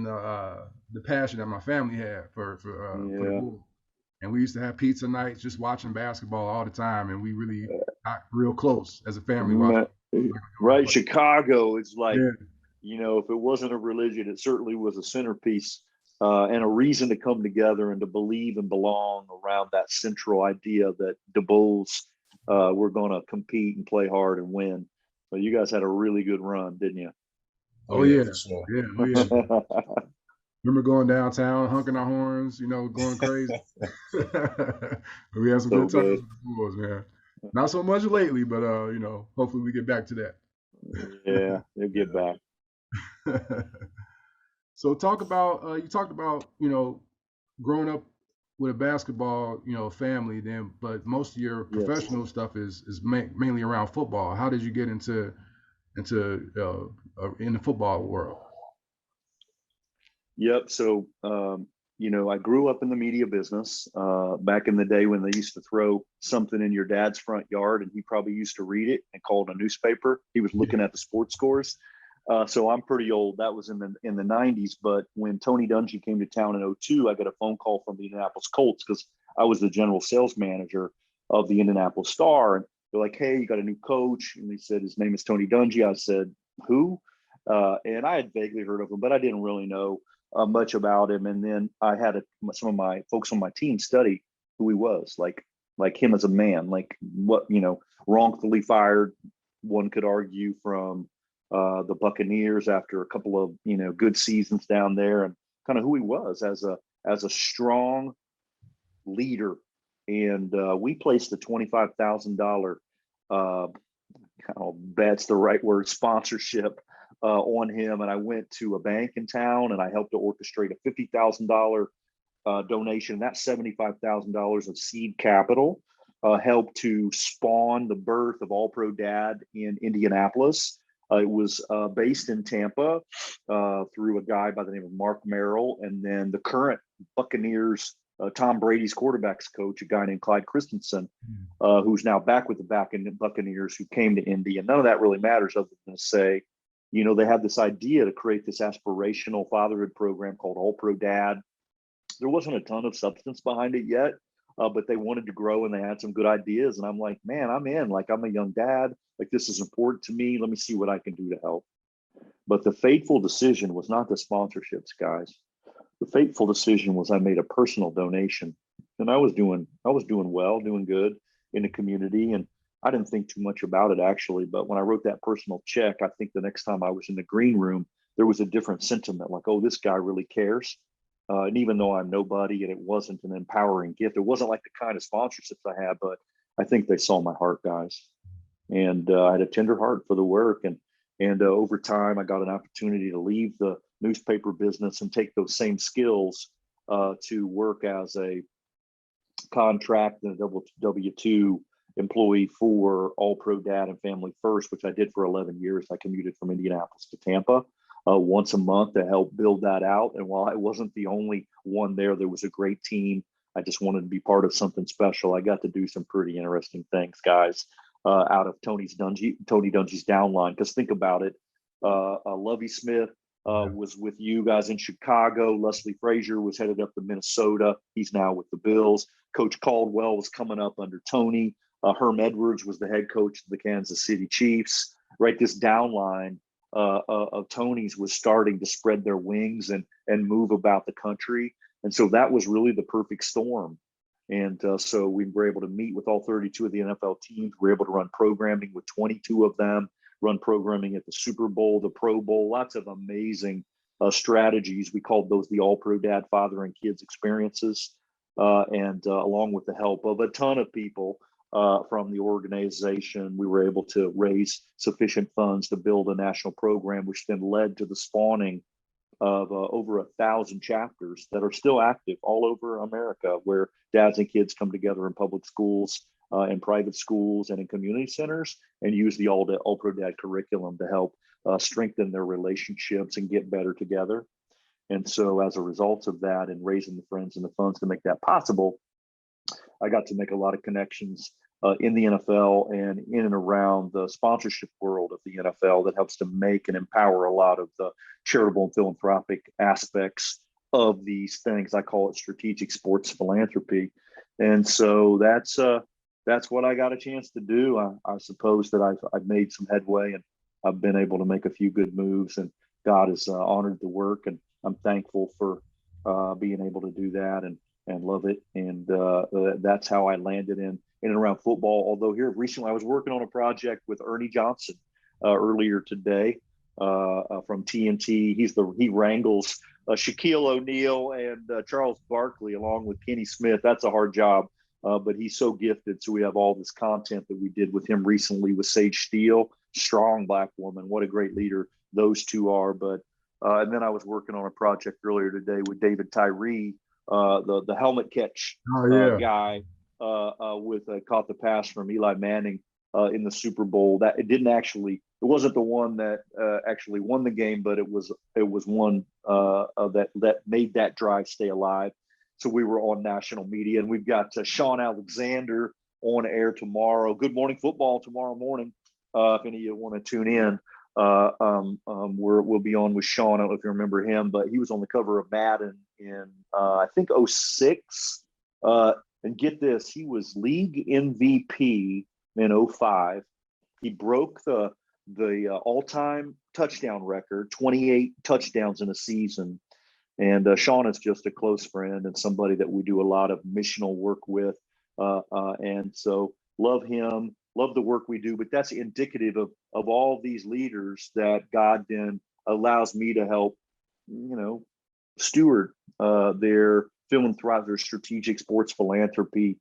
[SPEAKER 1] the passion that my family had for the Bulls. And we used to have pizza nights, just watching basketball all the time, and we really got real close as a family.
[SPEAKER 3] Right, Chicago. It's like, if it wasn't a religion, it certainly was a centerpiece and a reason to come together and to believe and belong around that central idea that the Bulls were going to compete and play hard and win. But you guys had a really good run, didn't you?
[SPEAKER 1] Oh yeah. Remember going downtown, honking our horns, going crazy. We had some good times with the Bulls, man. Not so much lately, but hopefully we get back to that.
[SPEAKER 3] Yeah, they'll get back.
[SPEAKER 1] So you talked about growing up with a basketball family, then, but most of your professional stuff is mainly around football. How did you get into in the football world?
[SPEAKER 3] Yep. So I grew up in the media business back in the day when they used to throw something in your dad's front yard and he probably used to read it and call it a newspaper. He was looking at the sports scores. So I'm pretty old. That was in the 90s. But when Tony Dungy came to town in 2002, I got a phone call from the Indianapolis Colts because I was the general sales manager of the Indianapolis Star. And they're like, hey, you got a new coach. And they said, his name is Tony Dungy. I said, who? And I had vaguely heard of him, but I didn't really know much about him. And then I had some of my folks on my team study who he was, like him as a man, like what, wrongfully fired, one could argue from the Buccaneers after a couple of good seasons down there, and kind of who he was as a strong leader. And we placed a $25,000 that's the right word, sponsorship on him. And I went to a bank in town and I helped to orchestrate a $50,000 donation. That $75,000 of seed capital helped to spawn the birth of All Pro Dad in Indianapolis. It was based in Tampa through a guy by the name of Mark Merrill, and then the current Buccaneers, Tom Brady's quarterbacks coach, a guy named Clyde Christensen, who's now back with the Buccaneers, who came to Indy. And none of that really matters other than to say, they had this idea to create this aspirational fatherhood program called All Pro Dad. There wasn't a ton of substance behind it yet, but they wanted to grow and they had some good ideas. And I'm like, man, I'm in. Like, I'm a young dad. Like, this is important to me. Let me see what I can do to help. But the fateful decision was not the sponsorships, guys. The fateful decision was I made a personal donation, and I was doing well, doing good in the community. And I didn't think too much about it, actually. But when I wrote that personal check, I think the next time I was in the green room, there was a different sentiment, like, oh, this guy really cares. And even though I'm nobody and it wasn't an empowering gift, it wasn't like the kind of sponsorships I had, but I think they saw my heart, guys. And I had a tender heart for the work. And over time, I got an opportunity to leave the newspaper business and take those same skills to work as a contract and a W-2 employee for All Pro Dad and Family First, which I did for 11 years. I commuted from Indianapolis to Tampa once a month to help build that out. And while I wasn't the only one there was a great team. I just wanted to be part of something special. I got to do some pretty interesting things, guys, out of Tony Dungy's downline. Because think about it, Lovie Smith was with you guys in Chicago. Leslie Frazier was headed up to Minnesota. He's now with the Bills. Coach Caldwell was coming up under Tony. Herm Edwards was the head coach of the Kansas City Chiefs. Right, this downline of Tony's was starting to spread their wings and move about the country. And so that was really the perfect storm. And so we were able to meet with all 32 of the NFL teams. We were able to run programming with 22 of them, run programming at the Super Bowl, the Pro Bowl, lots of amazing strategies. We called those the All Pro Dad, Father, and Kids experiences. And along with the help of a ton of people from the organization, we were able to raise sufficient funds to build a national program, which then led to the spawning of over 1,000 chapters that are still active all over America, where dads and kids come together in public schools, in private schools, and in community centers, and use the All Pro Dad curriculum to help strengthen their relationships and get better together. And so as a result of that and raising the friends and the funds to make that possible, I got to make a lot of connections in the NFL and in and around the sponsorship world of the NFL that helps to make and empower a lot of the charitable and philanthropic aspects of these things. I call it strategic sports philanthropy. And so that's what I got a chance to do. I suppose that I've made some headway and I've been able to make a few good moves, and God has honored the work, and I'm thankful for being able to do that and love it. And that's how I landed in and around football. Although here recently I was working on a project with Ernie Johnson earlier today from TNT. He wrangles Shaquille O'Neal and Charles Barkley along with Kenny Smith. That's a hard job, but he's so gifted. So we have all this content that we did with him recently with Sage Steele, strong Black woman. What a great leader those two are. But and then I was working on a project earlier today with David Tyree, the helmet catch guy with caught the pass from Eli Manning in the Super Bowl. That it wasn't the one that actually won the game, but it was one that made that drive stay alive. So we were on national media, and we've got Sean Alexander on air tomorrow. Good Morning Football tomorrow morning. If any of you want to tune in, we'll be on with Sean. I don't know if you remember him, but he was on the cover of Madden in I think 06. And get this, he was league MVP in 05. He broke the all-time touchdown record, 28 touchdowns in a season. And Sean is just a close friend and somebody that we do a lot of missional work with. And so love him. love the work we do, but that's indicative of all these leaders that God then allows me to help, steward their philanthropy, their strategic sports philanthropy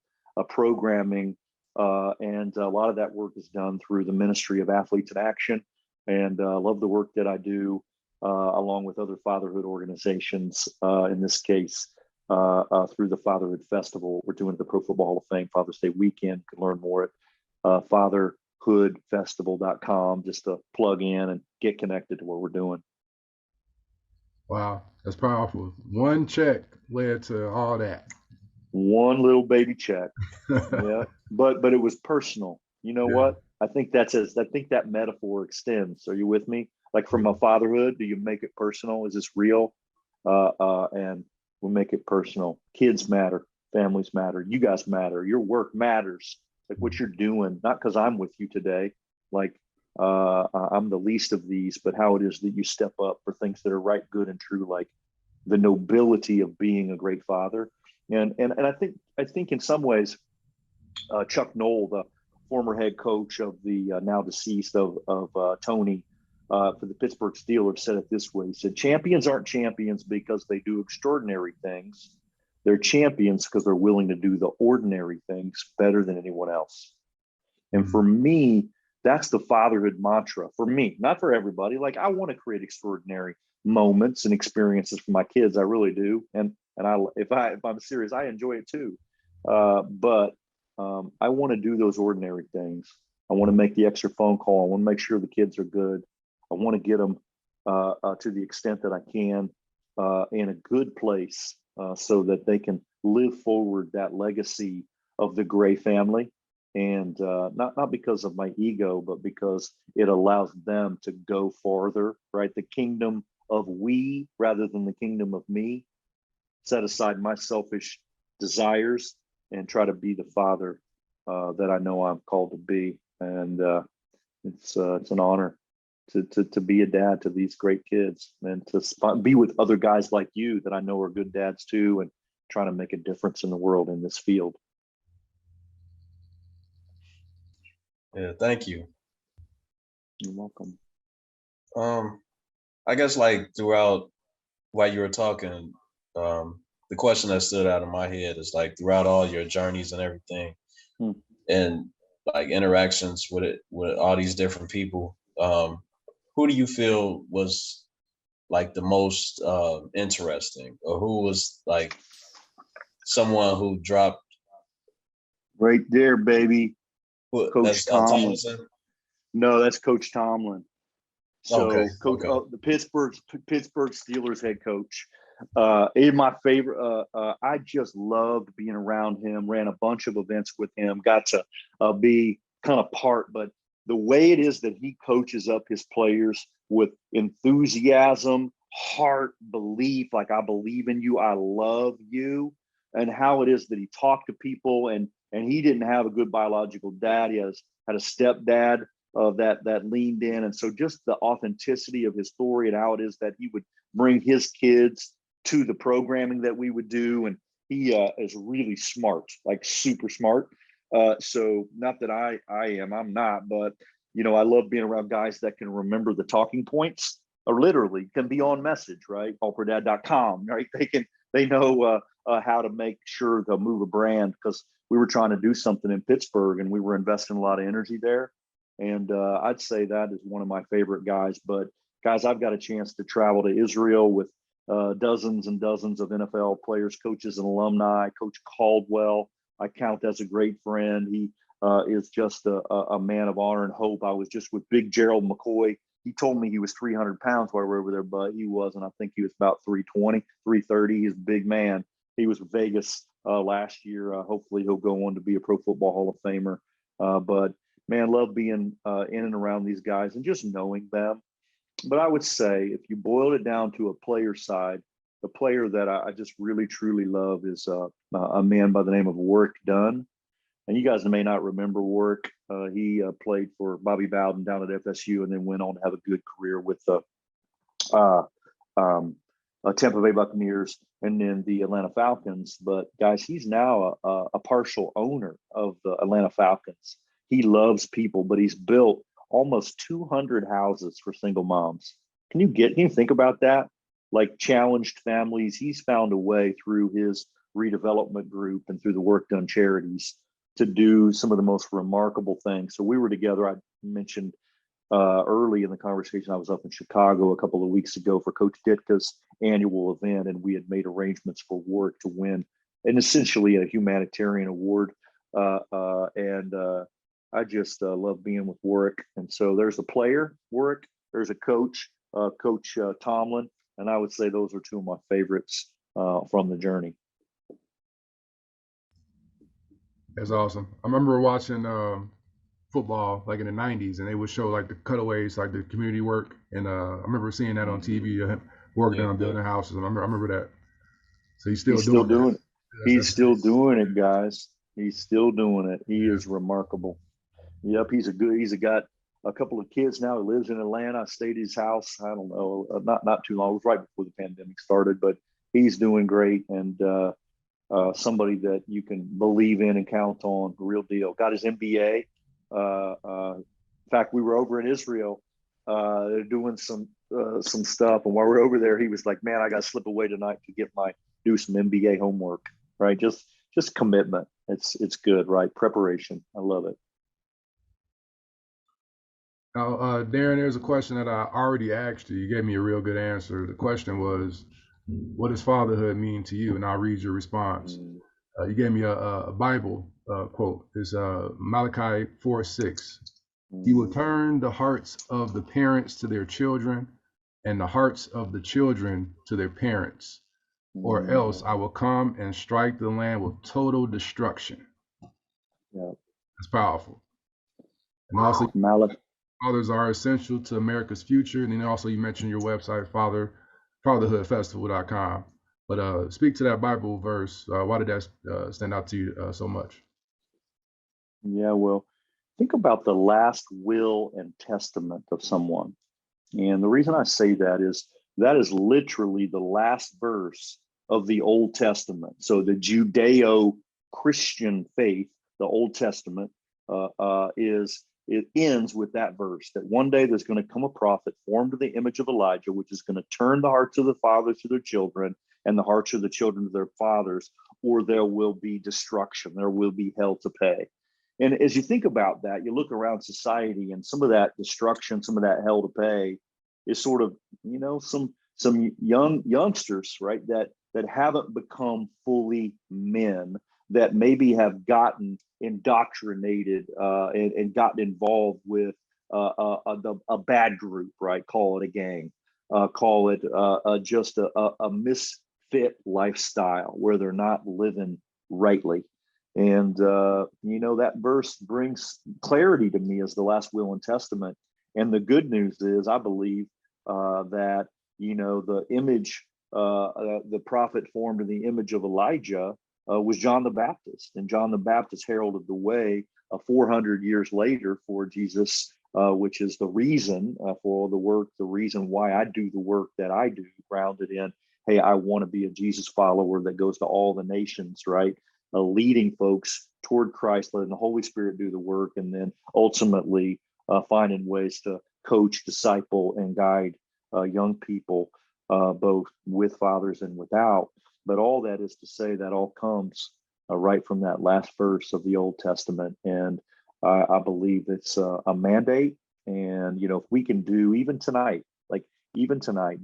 [SPEAKER 3] programming. And a lot of that work is done through the Ministry of Athletes in Action. And love the work that I do along with other fatherhood organizations, in this case, through the Fatherhood Festival. We're doing at the Pro Football Hall of Fame Father's Day weekend. You can learn more at fatherhoodfestival.com, just to plug in and get connected to what we're doing.
[SPEAKER 1] Wow, that's powerful. One check led to all that.
[SPEAKER 3] One little baby check. Yeah. But it was personal. You know what? I think that metaphor extends. Are you with me? Like from a fatherhood, do you make it personal? Is this real? And we'll make it personal. Kids matter, families matter, you guys matter, your work matters. Like what you're doing, not because I'm with you today, like I'm the least of these, but how it is that you step up for things that are right, good, and true, like the nobility of being a great father. And I think in some ways, Chuck Noll, the former head coach of the now deceased of Tony for the Pittsburgh Steelers, said it this way. He said, champions aren't champions because they do extraordinary things. They're champions because they're willing to do the ordinary things better than anyone else. And for me, that's the fatherhood mantra for me, not for everybody. Like I want to create extraordinary moments and experiences for my kids. I really do. And if I'm serious, I enjoy it too. But I want to do those ordinary things. I want to make the extra phone call. I want to make sure the kids are good. I want to get them to the extent that I can in a good place so that they can live forward that legacy of the Gray family. And not because of my ego, but because it allows them to go farther, right? The kingdom of we rather than the kingdom of me. Set aside my selfish desires and try to be the father that I know I'm called to be. And it's an honor to be a dad to these great kids and to be with other guys like you that I know are good dads too, and trying to make a difference in the world in this field.
[SPEAKER 2] Yeah, thank you.
[SPEAKER 3] You're welcome.
[SPEAKER 2] I guess like throughout while you were talking, the question that stood out in my head is like throughout all your journeys and everything, and like interactions with all these different people, who do you feel was like the most interesting, or who was like someone who dropped
[SPEAKER 3] right there, baby? Coach Tomlin. No, that's Coach Tomlin. So
[SPEAKER 2] okay.
[SPEAKER 3] Coach,
[SPEAKER 2] Okay.
[SPEAKER 3] the Pittsburgh Steelers head coach. In my favorite, I just loved being around him. Ran a bunch of events with him. Got to be kind of part, but the way it is that he coaches up his players with enthusiasm, heart, belief, like I believe in you, I love you, and how it is that he talked to people, and he didn't have a good biological dad. He had a stepdad that leaned in, and so just the authenticity of his story and how it is that he would bring his kids to the programming that we would do, and he is really smart, like super smart. So not that I'm not, but I love being around guys that can remember the talking points, or literally can be on message, right? allprodad.com, right? They know how to make sure to move a brand, because we were trying to do something in Pittsburgh and we were investing a lot of energy there. And I'd say that is one of my favorite guys. But guys, I've got a chance to travel to Israel with dozens and dozens of NFL players, coaches, and alumni. Coach Caldwell, I count as a great friend. He is just a man of honor and hope. I was just with Big Gerald McCoy. He told me he was 300 pounds while we were over there, but he wasn't. I think he was about 320, 330. He's a big man. He was with Vegas last year. Hopefully he'll go on to be a Pro Football Hall of Famer. But man, love being in and around these guys and just knowing them. But I would say if you boiled it down to a player side, the player that I just really, truly love is a man by the name of Warwick Dunn. And you guys may not remember Warwick. He played for Bobby Bowden down at FSU and then went on to have a good career with the Tampa Bay Buccaneers and then the Atlanta Falcons. But guys, he's now a partial owner of the Atlanta Falcons. He loves people, but he's built almost 200 houses for single moms. Can you think about that? Like challenged families, he's found a way through his redevelopment group and through the work done charities to do some of the most remarkable things. So we were together. I mentioned early in the conversation, I was up in Chicago a couple of weeks ago for Coach Ditka's annual event, and we had made arrangements for Warwick to win and essentially a humanitarian award. And I just love being with Warwick. And so there's a player, Warwick, there's a coach, Coach Tomlin, and I would say those are two of my favorites from the journey.
[SPEAKER 1] That's awesome. I remember watching football like in the 90s, and they would show like the cutaways, like the community work. And I remember seeing that on TV, working on building houses. I remember that. So he's still doing
[SPEAKER 3] it. He's still doing it, guys. He's still doing it. He is remarkable. Yep, he's got a couple of kids now. He lives in Atlanta. I stayed at his house. I don't know, not too long. It was right before the pandemic started, but he's doing great, and somebody that you can believe in and count on. Real deal. Got his MBA. In fact, we were over in Israel doing some stuff, and while we were over there, he was like, "Man, I got to slip away tonight to do some MBA homework." Right? Just commitment. It's good, right? Preparation. I love it.
[SPEAKER 1] Now, Darrin, there's a question that I already asked you. You gave me a real good answer. The question was, what does fatherhood mean to you? And I'll read your response. You gave me a Bible quote. It's Malachi 4:6. He will turn the hearts of the parents to their children and the hearts of the children to their parents, or else I will come and strike the land with total destruction.
[SPEAKER 3] Yeah.
[SPEAKER 1] That's powerful. And also, fathers are essential to America's future. And then also you mentioned your website, fatherhoodfestival.com. But speak to that Bible verse. Why did that stand out to you so much?
[SPEAKER 3] Yeah, well, think about the last will and testament of someone. And the reason I say that is literally the last verse of the Old Testament. So the Judeo-Christian faith, the Old Testament, it ends with that verse, that one day there's going to come a prophet formed in the image of Elijah, which is going to turn the hearts of the fathers to their children and the hearts of the children to their fathers, or there will be destruction. There will be hell to pay. And as you think about that, you look around society, and some of that destruction, some of that hell to pay is sort of, some youngsters, right, that haven't become fully men, that maybe have gotten indoctrinated and gotten involved with a bad group, right? Call it a gang, call it just a misfit lifestyle where they're not living rightly. And, that verse brings clarity to me as the last will and testament. And the good news is, I believe that, the image, the prophet formed in the image of Elijah was John the Baptist. And John the Baptist heralded the way 400 years later for Jesus, which is the reason for all the work, the reason why I do the work that I do, grounded in, hey, I want to be a Jesus follower that goes to all the nations, right? Leading folks toward Christ, letting the Holy Spirit do the work, and then ultimately finding ways to coach, disciple, and guide young people, both with fathers and without. But all that is to say that all comes right from that last verse of the Old Testament. And I believe it's a mandate. And, if we can do even tonight,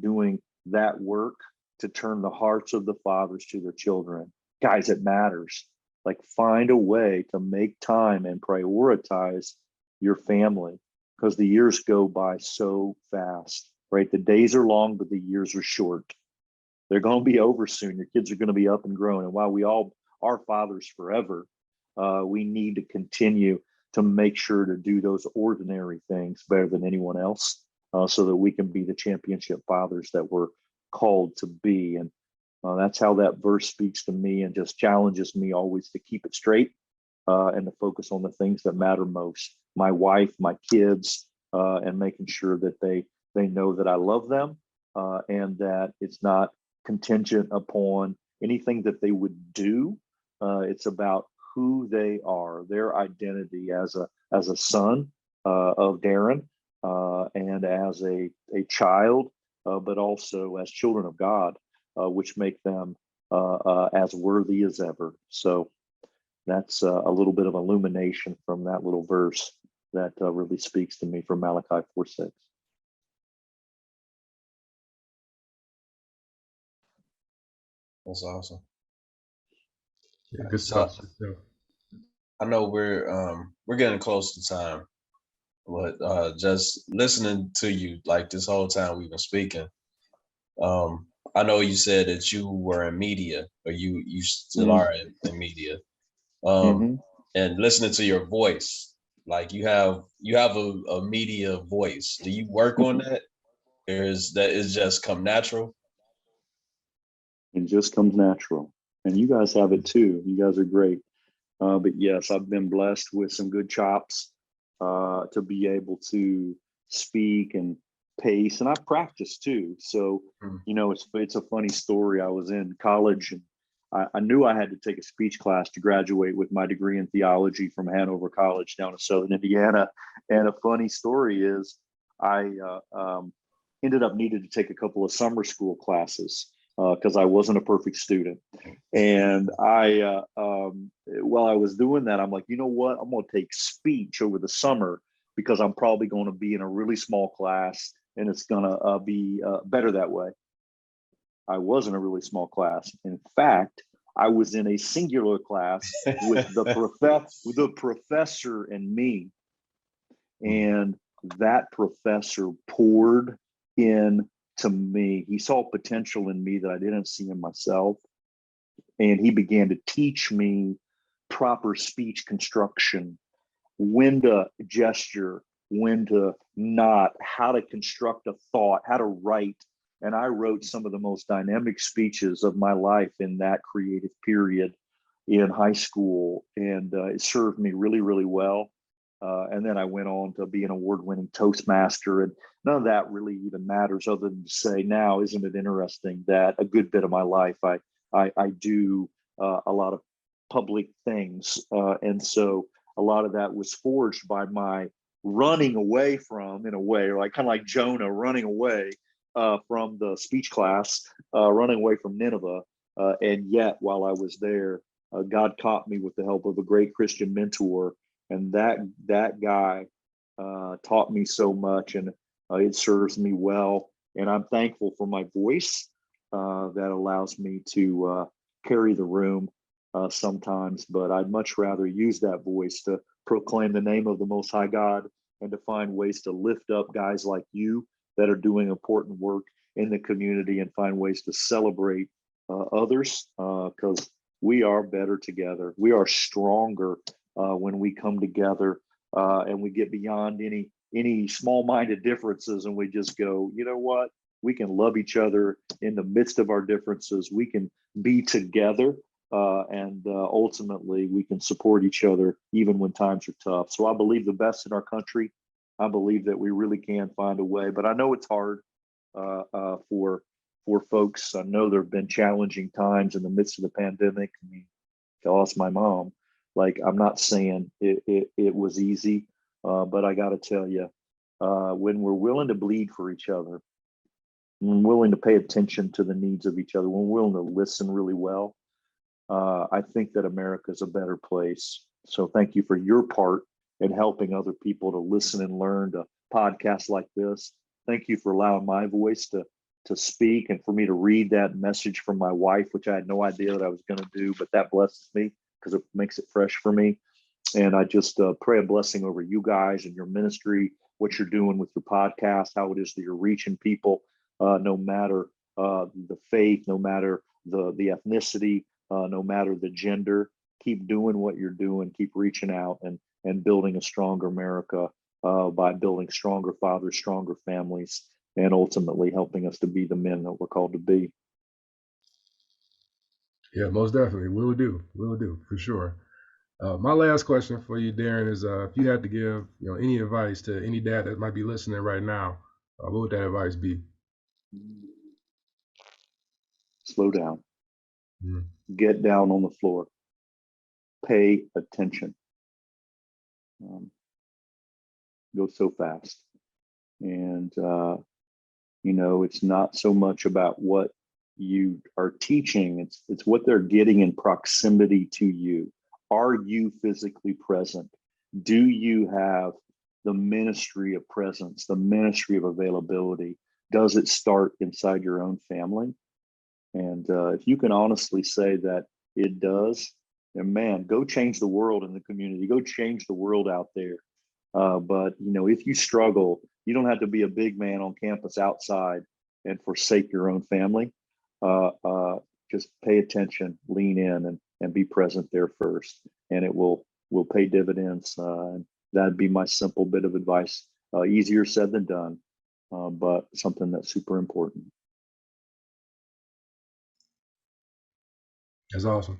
[SPEAKER 3] doing that work to turn the hearts of the fathers to their children, guys, it matters. Like, find a way to make time and prioritize your family, because the years go by so fast, right? The days are long, but the years are short. They're going to be over soon. Your kids are going to be up and grown. And while we all are fathers forever, we need to continue to make sure to do those ordinary things better than anyone else, so that we can be the championship fathers that we're called to be. And that's how that verse speaks to me, and just challenges me always to keep it straight and to focus on the things that matter most. My wife, my kids, and making sure that they know that I love them, and that it's not contingent upon anything that they would do. It's about who they are, their identity as a son of Darrin, and as a child, but also as children of God, which make them as worthy as ever. So that's a little bit of illumination from that little verse that really speaks to me from Malachi 4:6.
[SPEAKER 2] That's awesome.
[SPEAKER 1] Yeah, good
[SPEAKER 2] So
[SPEAKER 1] stuff. Good stuff.
[SPEAKER 2] I know we're getting close to time, but just listening to you like this whole time we've been speaking, I know you said that you were in media, or you still are in media,
[SPEAKER 3] Mm-hmm.
[SPEAKER 2] and listening to your voice, like you have a media voice. Do you work on that, or is that is just come natural?
[SPEAKER 3] It just comes natural. And you guys have it too. You guys are great. But yes, I've been blessed with some good chops to be able to speak and pace, and I practice too. So,
[SPEAKER 2] Mm.
[SPEAKER 3] it's a funny story. I was in college, and I knew I had to take a speech class to graduate with my degree in theology from Hanover College down in Southern Indiana. And a funny story is I ended up needing to take a couple of summer school classes because I wasn't a perfect student. And while I was doing that, I'm like, you know what? I'm going to take speech over the summer because I'm probably going to be in a really small class, and it's going to be better that way. I was in a really small class. In fact, I was in a singular class with the professor and me. And that professor poured in to me. He saw potential in me that I didn't see in myself. And he began to teach me proper speech construction, when to gesture, when to not, how to construct a thought, how to write. And I wrote some of the most dynamic speeches of my life in that creative period in high school. And it served me really, really well. And then I went on to be an award-winning Toastmaster, and none of that really even matters other than to say, now, isn't it interesting that a good bit of my life, I do a lot of public things. And so a lot of that was forged by my running away from, in a way, like kind of like Jonah running away from the speech class, running away from Nineveh. And yet, while I was there, God caught me with the help of a great Christian mentor. And that guy taught me so much, and it serves me well. And I'm thankful for my voice that allows me to carry the room sometimes. But I'd much rather use that voice to proclaim the name of the Most High God, and to find ways to lift up guys like you that are doing important work in the community, and find ways to celebrate others, because we are better together. We are stronger when we come together, and we get beyond any small-minded differences, and we just go, you know what? We can love each other in the midst of our differences. We can be together, and ultimately we can support each other even when times are tough. So I believe the best in our country. I believe that we really can find a way, but I know it's hard for folks. I know there have been challenging times in the midst of the pandemic. I mean, I lost my mom. Like, I'm not saying it was easy, but I got to tell you, when we're willing to bleed for each other, when we're willing to pay attention to the needs of each other, when we're willing to listen really well, I think that America is a better place. So thank you for your part in helping other people to listen and learn to podcasts like this. Thank you for allowing my voice to speak, and for me to read that message from my wife, which I had no idea that I was going to do, but that blesses me because it makes it fresh for me. And I just pray a blessing over you guys and your ministry, what you're doing with your podcast, how it is that you're reaching people, no matter the faith, no matter the ethnicity, no matter the gender. Keep doing what you're doing. Keep reaching out and building a stronger America by building stronger fathers, stronger families, and ultimately helping us to be the men that we're called to be.
[SPEAKER 1] Yeah, most definitely. We'll do for sure. My last question for you, Darrin, is if you had to give any advice to any dad that might be listening right now, what would that advice be?
[SPEAKER 3] Slow down.
[SPEAKER 1] Mm.
[SPEAKER 3] Get down on the floor. pay attention. Goes so fast. And, it's not so much about what you are teaching, it's what they're getting in proximity to you. Are you physically present? Do you have the ministry of presence, the ministry of availability? Does it start inside your own family? And if you can honestly say that it does, then man, go change the world in the community, go change the world out there. But if you struggle, you don't have to be a big man on campus outside and forsake your own family. Just pay attention, lean in, and be present there first, and it will pay dividends. And that'd be my simple bit of advice. Easier said than done, but something that's super important.
[SPEAKER 1] That's awesome.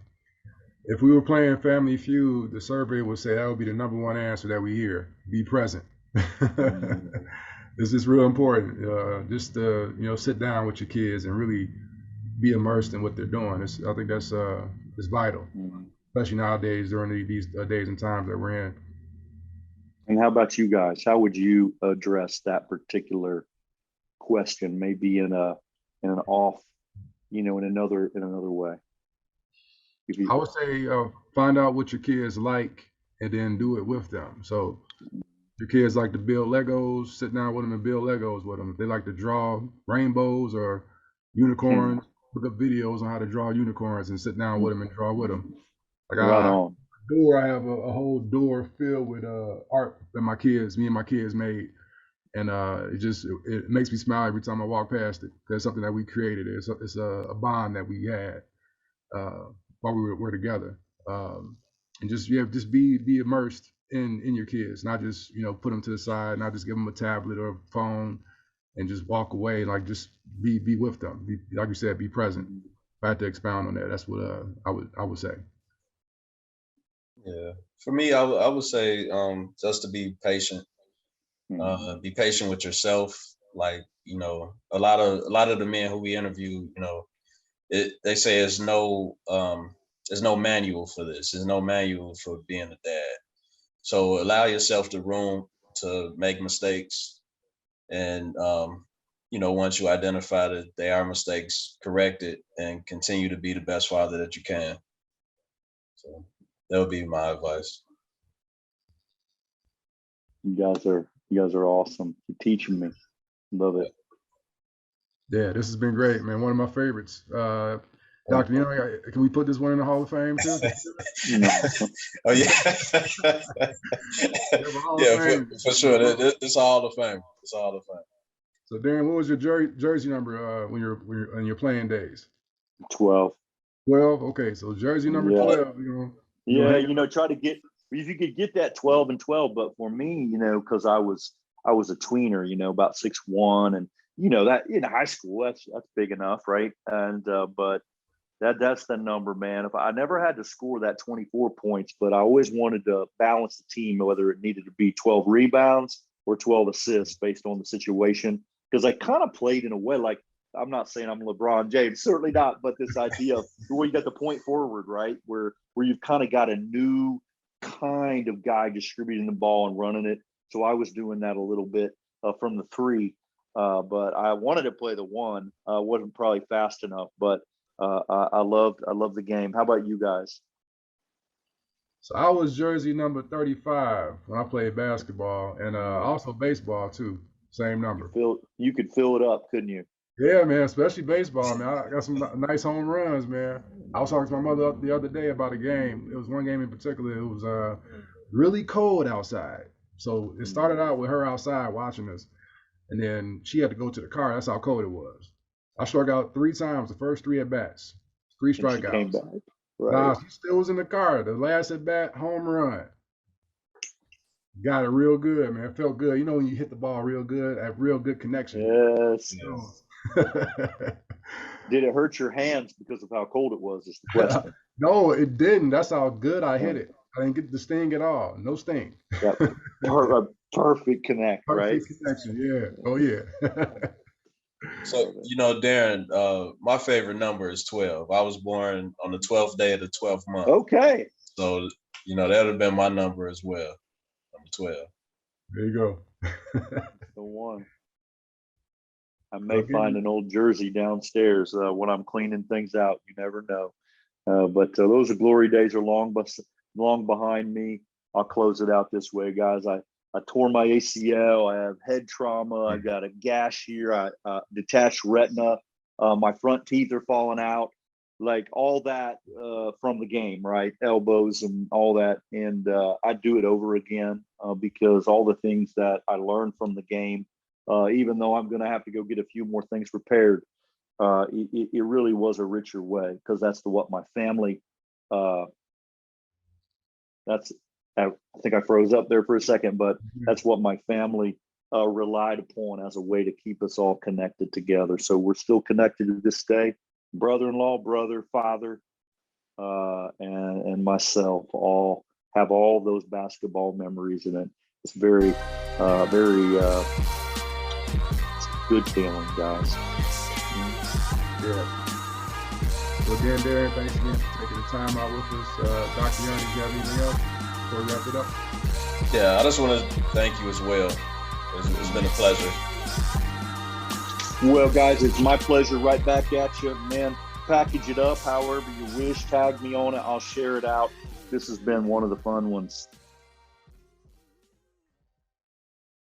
[SPEAKER 1] If we were playing Family Feud, the survey would say that would be the number one answer that we hear: be present. This is real important. Just sit down with your kids and really be immersed in what they're doing. I think that's it's vital, especially nowadays during these days and times that we're in.
[SPEAKER 3] And how about you guys? How would you address that particular question? Maybe in an off, in another way.
[SPEAKER 1] I would say find out what your kids like and then do it with them. So your kids like to build Legos, sit down with them and build Legos with them. If they like to draw rainbows or unicorns, look up videos on how to draw unicorns and sit down with them and draw with them. Like
[SPEAKER 3] right on.
[SPEAKER 1] I have a whole door filled with art that me and my kids made. And it makes me smile every time I walk past it. There's something that we created. It's a bond that we had while we were together. And just be immersed in your kids, not just put them to the side, not just give them a tablet or a phone and just walk away. Like just be with them. Like you said, be present. If I had to expound on that, that's what I would say.
[SPEAKER 2] Yeah, for me, I would say just to be patient. Be patient with yourself. Like a lot of the men who we interview, they say there's no manual for this. There's no manual for being a dad. So allow yourself the room to make mistakes, and once you identify that they are mistakes, correct it and continue to be the best father that you can. So that would be my advice.
[SPEAKER 3] You guys are awesome. You're teaching me. Love it.
[SPEAKER 1] Yeah, this has been great, man. One of my favorites. Dr. Can we put this one in the Hall of Fame too?
[SPEAKER 2] Oh yeah. Yeah, for sure. It's Hall of Fame. It's Hall of Fame.
[SPEAKER 1] So Darrin, what was your jersey number when you're in your playing days?
[SPEAKER 3] 12.
[SPEAKER 1] 12. Okay, so jersey number 12.
[SPEAKER 3] Try to get, if you could get that 12 and 12. But for me, because I was a tweener, about 6'1", and that in high school that's big enough, right? And but that's the number, man. If I never had to score that 24 points, but I always wanted to balance the team, whether it needed to be 12 rebounds or 12 assists based on the situation. Because I kind of played in a way like, I'm not saying I'm LeBron James, certainly not, but this idea of where you got the point forward, right? Where you've kind of got a new kind of guy distributing the ball and running it. So I was doing that a little bit from the 3, but I wanted to play the 1. Wasn't probably fast enough, but I love the game. How about you guys?
[SPEAKER 1] So I was jersey number 35 when I played basketball, and also baseball too. Same number.
[SPEAKER 3] You could fill it up, couldn't you?
[SPEAKER 1] Yeah, man. Especially baseball, man. I got some nice home runs, man. I was talking to my mother the other day about a game. It was one game in particular. It was really cold outside. So it started out with her outside watching us, and then she had to go to the car. That's how cold it was. I struck out 3 times, the first 3 at bats, 3 strikeouts. She came back. Right. Nah, she still was in the car. The last at bat, home run. Got it real good, man. It felt good. When you hit the ball real good, have real good connection.
[SPEAKER 3] Yes. Did it hurt your hands because of how cold it was? Is the question.
[SPEAKER 1] No, it didn't. That's how good I hit it. I didn't get the sting at all. No sting.
[SPEAKER 3] Yep. Perfect connect, right?
[SPEAKER 1] Perfect connection, yeah. Oh, yeah.
[SPEAKER 2] So, Darrin, my favorite number is 12. I was born on the 12th day of the 12th month.
[SPEAKER 3] Okay.
[SPEAKER 2] So, that would have been my number as well, number 12.
[SPEAKER 1] There you go.
[SPEAKER 3] The one. I
[SPEAKER 1] Well,
[SPEAKER 3] may find an old jersey downstairs when I'm cleaning things out. You never know. But those are glory days are long behind me. I'll close it out this way, guys. I tore my ACL. I have head trauma. I got a gash here. I detached retina. My front teeth are falling out. Like all that from the game, right? Elbows and all that. And I do it over again because all the things that I learned from the game, even though I'm going to have to go get a few more things repaired, it really was a richer way because that's what my family, I think I froze up there for a second, but that's what my family relied upon as a way to keep us all connected together. So we're still connected to this day. Brother-in-law, brother, father, and myself all have all those basketball memories in it. It's very good feeling, guys.
[SPEAKER 1] Yeah. Well, again, Darrin, thanks again for taking the time out with us. Dr. Young, do you have anything else before we wrap it up?
[SPEAKER 2] Yeah, I just want to thank you as well. It's been a pleasure.
[SPEAKER 3] Well, guys, it's my pleasure. Right back at you, man. Package it up however you wish. Tag me on it. I'll share it out. This has been one of the fun ones.